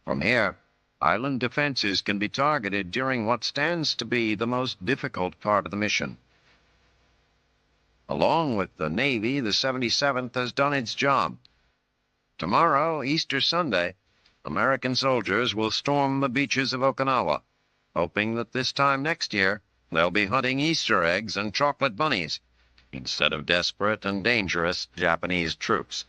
From here, island defenses can be targeted during what stands to be the most difficult part of the mission. Along with the Navy, the 77th has done its job. Tomorrow, Easter Sunday, American soldiers will storm the beaches of Okinawa, hoping that this time next year they'll be hunting Easter eggs and chocolate bunnies instead of desperate and dangerous Japanese troops.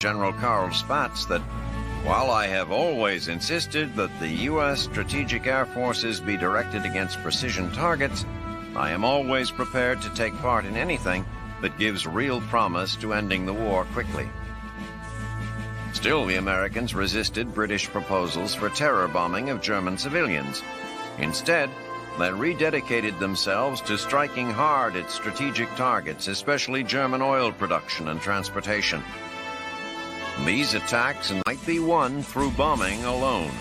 General Karl Spaatz that while I have always insisted that the U.S. strategic air forces be directed against precision targets, I am always prepared to take part in anything that gives real promise to ending the war quickly. Still, the Americans resisted British proposals for terror bombing of German civilians. Instead, they rededicated themselves to striking hard at strategic targets, especially German oil production and transportation. These attacks might be won through bombing alone.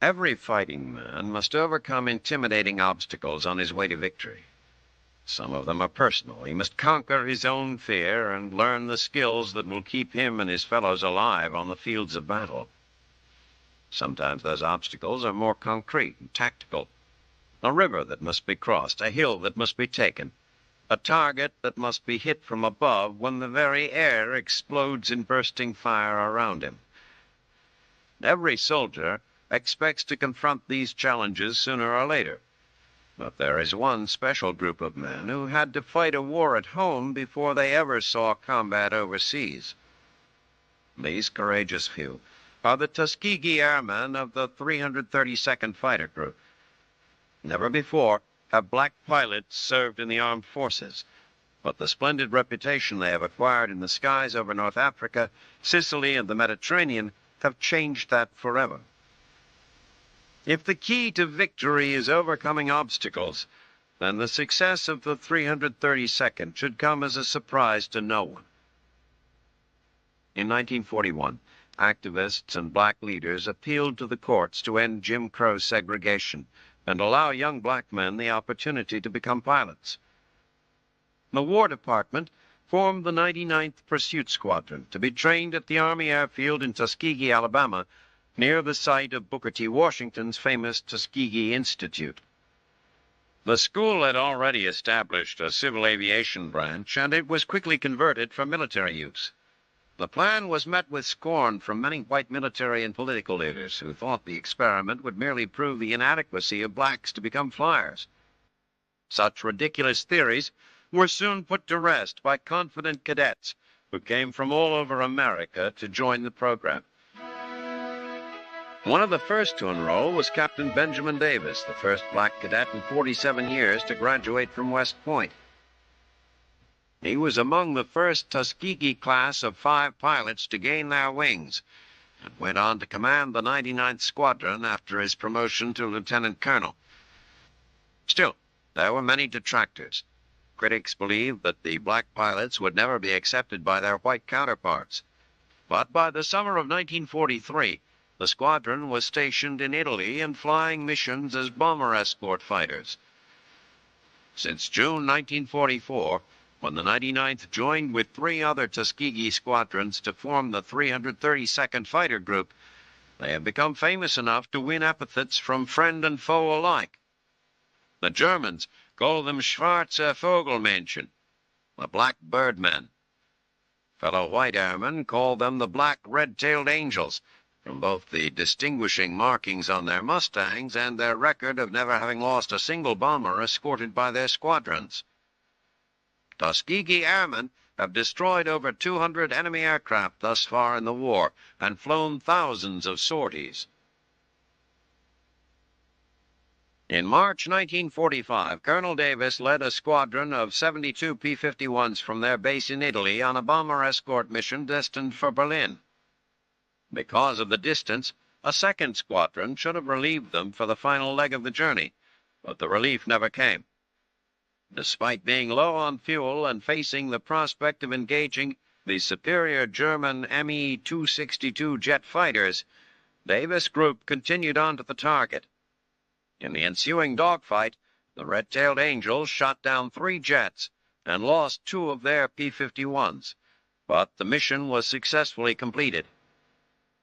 Every fighting man must overcome intimidating obstacles on his way to victory. Some of them are personal. He must conquer his own fear and learn the skills that will keep him and his fellows alive on the fields of battle. Sometimes those obstacles are more concrete and tactical. A river that must be crossed, a hill that must be taken, a target that must be hit from above when the very air explodes in bursting fire around him. Every soldier expects to confront these challenges sooner or later. But there is one special group of men who had to fight a war at home before they ever saw combat overseas. These courageous few are the Tuskegee Airmen of the 332nd Fighter Group. Never before have black pilots served in the armed forces. but the splendid reputation they have acquired in the skies over North Africa, Sicily, and the Mediterranean have changed that forever. If the key to victory is overcoming obstacles, then the success of the 332nd should come as a surprise to no one. In 1941, activists and black leaders appealed to the courts to end Jim Crow segregation and allow young black men the opportunity to become pilots. The War Department formed the 99th Pursuit Squadron to be trained at the Army Airfield in Tuskegee, Alabama, near the site of Booker T. Washington's famous Tuskegee Institute. The school had already established a civil aviation branch, and it was quickly converted for military use. The plan was met with scorn from many white military and political leaders who thought the experiment would merely prove the inadequacy of blacks to become flyers. Such ridiculous theories were soon put to rest by confident cadets who came from all over America to join the program. One of the first to enroll was Captain Benjamin Davis, the first black cadet in 47 years to graduate from West Point. He was among the first Tuskegee class of 5 pilots to gain their wings, and went on to command the 99th Squadron after his promotion to lieutenant colonel. Still, there were many detractors. Critics believed that the black pilots would never be accepted by their white counterparts. But by the summer of 1943, the squadron was stationed in Italy and flying missions as bomber escort fighters. Since June 1944, when the 99th joined with 3 other Tuskegee squadrons to form the 332nd Fighter Group, they have become famous enough to win epithets from friend and foe alike. The Germans call them Schwarze Vogelmännchen, the Black Birdmen. Fellow white airmen call them the Black Red-Tailed Angels, from both the distinguishing markings on their Mustangs and their record of never having lost a single bomber escorted by their squadrons. Tuskegee Airmen have destroyed over 200 enemy aircraft thus far in the war and flown thousands of sorties. In March 1945, Colonel Davis led a squadron of 72 P-51s from their base in Italy on a bomber escort mission destined for Berlin. Because of the distance, a second squadron should have relieved them for the final leg of the journey, but the relief never came. Despite being low on fuel and facing the prospect of engaging the superior German Me-262 jet fighters, Davis' group continued on to the target. In the ensuing dogfight, the Red-Tailed Angels shot down 3 jets and lost 2 of their P-51s, but the mission was successfully completed.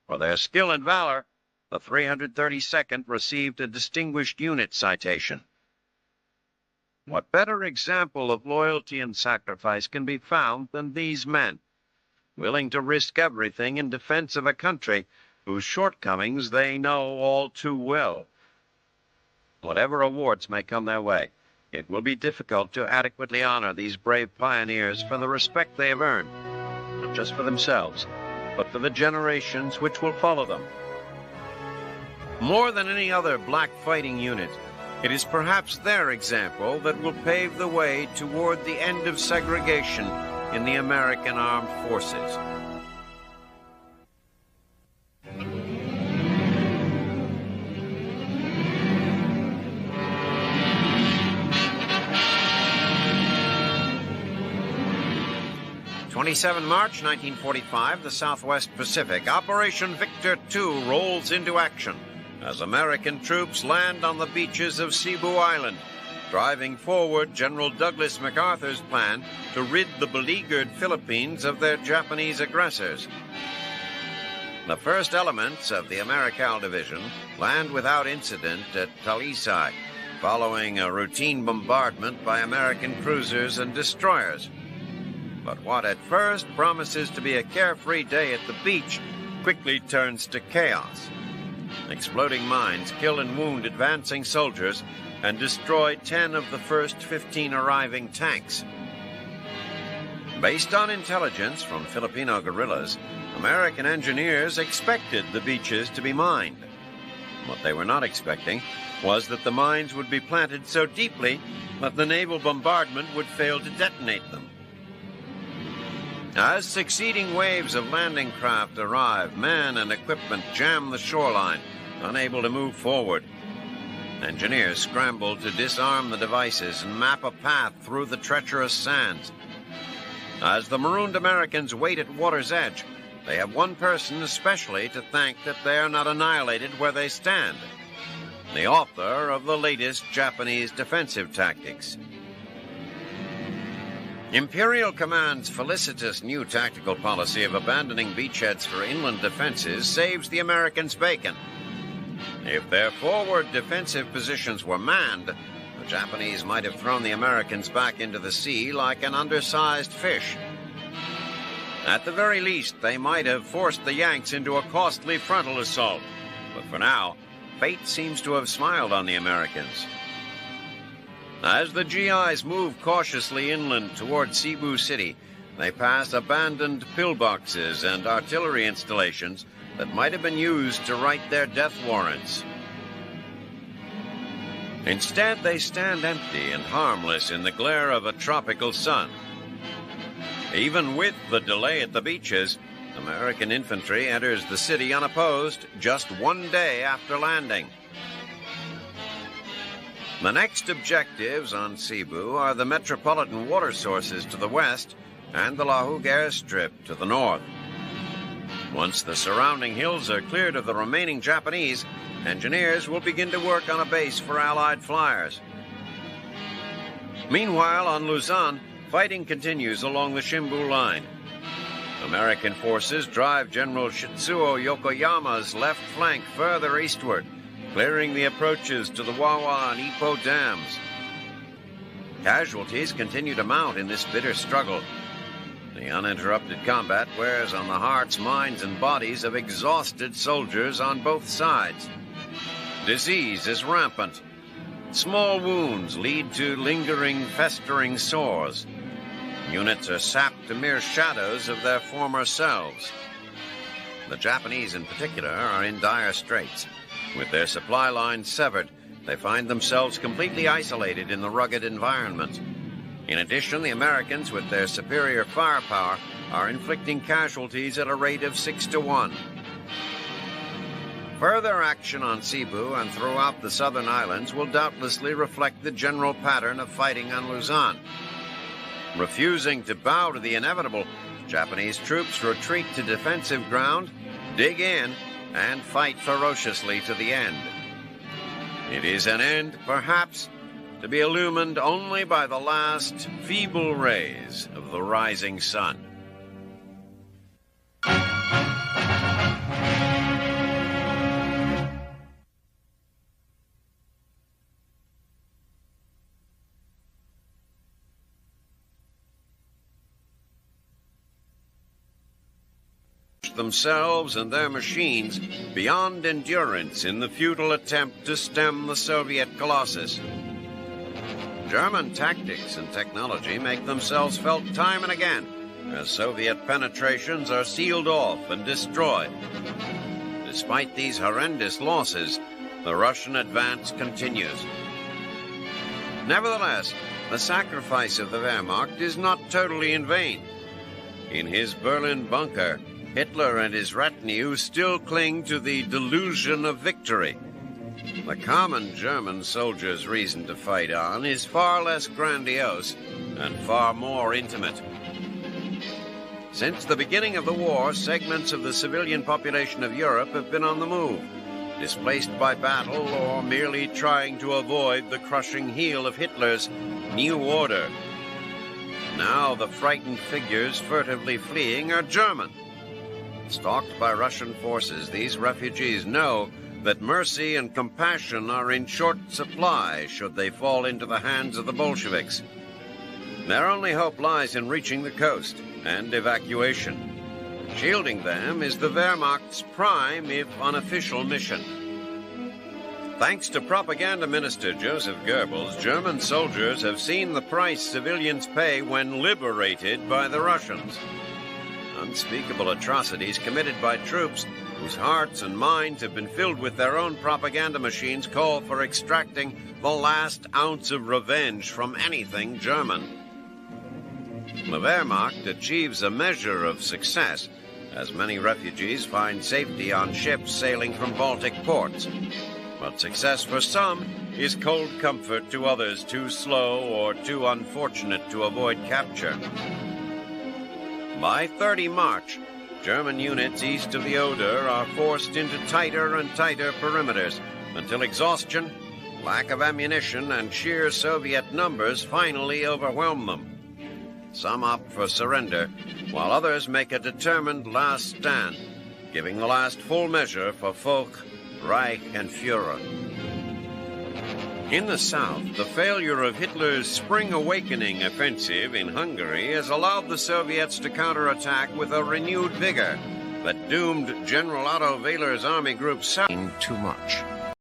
For their skill and valor, the 332nd received a Distinguished Unit citation. What better example of loyalty and sacrifice can be found than these men, willing to risk everything in defense of a country whose shortcomings they know all too well? Whatever awards may come their way, it will be difficult to adequately honor these brave pioneers for the respect they have earned, not just for themselves, but for the generations which will follow them. More than any other black fighting unit, it is perhaps their example that will pave the way toward the end of segregation in the American Armed Forces. March 1945, the Southwest Pacific. Operation Victor II rolls into action as American troops land on the beaches of Cebu Island, driving forward General Douglas MacArthur's plan to rid the beleaguered Philippines of their Japanese aggressors. The first elements of the Americal Division land without incident at Talisay, following a routine bombardment by American cruisers and destroyers. But what at first promises to be a carefree day at the beach quickly turns to chaos. Exploding mines kill and wound advancing soldiers and destroy 10 of the first 15 arriving tanks. Based on intelligence from Filipino guerrillas, American engineers expected the beaches to be mined. What they were not expecting was that the mines would be planted so deeply but the naval bombardment would fail to detonate them. As succeeding waves of landing craft arrive, men and equipment jam the shoreline, unable to move forward. Engineers scramble to disarm the devices and map a path through the treacherous sands. As the marooned Americans wait at water's edge, they have one person especially to thank that they are not annihilated where they stand: the author of the latest Japanese defensive tactics. Imperial Command's felicitous new tactical policy of abandoning beachheads for inland defenses saves the Americans bacon. If their forward defensive positions were manned, the Japanese might have thrown the Americans back into the sea like an undersized fish. At the very least, they might have forced the Yanks into a costly frontal assault. But for now, fate seems to have smiled on the Americans. As the GIs move cautiously inland toward Cebu City, they pass abandoned pillboxes and artillery installations that might have been used to write their death warrants. Instead, they stand empty and harmless in the glare of a tropical sun. Even with the delay at the beaches, American infantry enters the city unopposed just 1 day after landing. The next objectives on Cebu are the metropolitan water sources to the west and the Lahug airstrip to the north. Once the surrounding hills are cleared of the remaining Japanese, engineers will begin to work on a base for Allied flyers. Meanwhile, on Luzon, fighting continues along the Shimbu line. American forces drive General Shitsuo Yokoyama's left flank further eastward, clearing the approaches to the Wawa and Ipo dams. Casualties continue to mount in this bitter struggle. The uninterrupted combat wears on the hearts, minds, and bodies of exhausted soldiers on both sides. Disease is rampant. Small wounds lead to lingering, festering sores. Units are sapped to mere shadows of their former selves. The Japanese, in particular, are in dire straits. With their supply lines severed, they find themselves completely isolated in the rugged environment. In addition, the Americans, with their superior firepower, are inflicting casualties at a rate of 6 to 1. Further action on Cebu and throughout the southern islands will doubtlessly reflect the general pattern of fighting on Luzon. Refusing to bow to the inevitable, Japanese troops retreat to defensive ground, dig in, and fight ferociously to the end. It is an end, perhaps, to be illumined only by the last feeble rays of the rising sun. Themselves and their machines beyond endurance in the futile attempt to stem the Soviet colossus. German tactics and technology make themselves felt time and again as Soviet penetrations are sealed off and destroyed. Despite these horrendous losses, the Russian advance continues. Nevertheless, the sacrifice of the Wehrmacht is not totally in vain. In his Berlin bunker, Hitler and his retinue still cling to the delusion of victory. The common German soldier's reason to fight on is far less grandiose and far more intimate. Since the beginning of the war, segments of the civilian population of Europe have been on the move, displaced by battle or merely trying to avoid the crushing heel of Hitler's new order. Now the frightened figures furtively fleeing are German. Stalked by Russian forces, these refugees know that mercy and compassion are in short supply should they fall into the hands of the Bolsheviks. Their only hope lies in reaching the coast and evacuation. Shielding them is the Wehrmacht's prime, if unofficial, mission. Thanks to propaganda minister Joseph Goebbels, German soldiers have seen the price civilians pay when liberated by the Russians. Unspeakable atrocities committed by troops whose hearts and minds have been filled with their own propaganda machines call for extracting the last ounce of revenge from anything German. The Wehrmacht achieves a measure of success, as many refugees find safety on ships sailing from Baltic ports. But success for some is cold comfort to others too slow or too unfortunate to avoid capture. By 30 March, German units east of the Oder are forced into tighter and tighter perimeters until exhaustion, lack of ammunition, and sheer Soviet numbers finally overwhelm them. Some opt for surrender, while others make a determined last stand, giving the last full measure for Volk, Reich, and Führer. In the south, the failure of Hitler's Spring Awakening offensive in Hungary has allowed the Soviets to counterattack with a renewed vigor that doomed General Otto Wehler's Army Group South too much.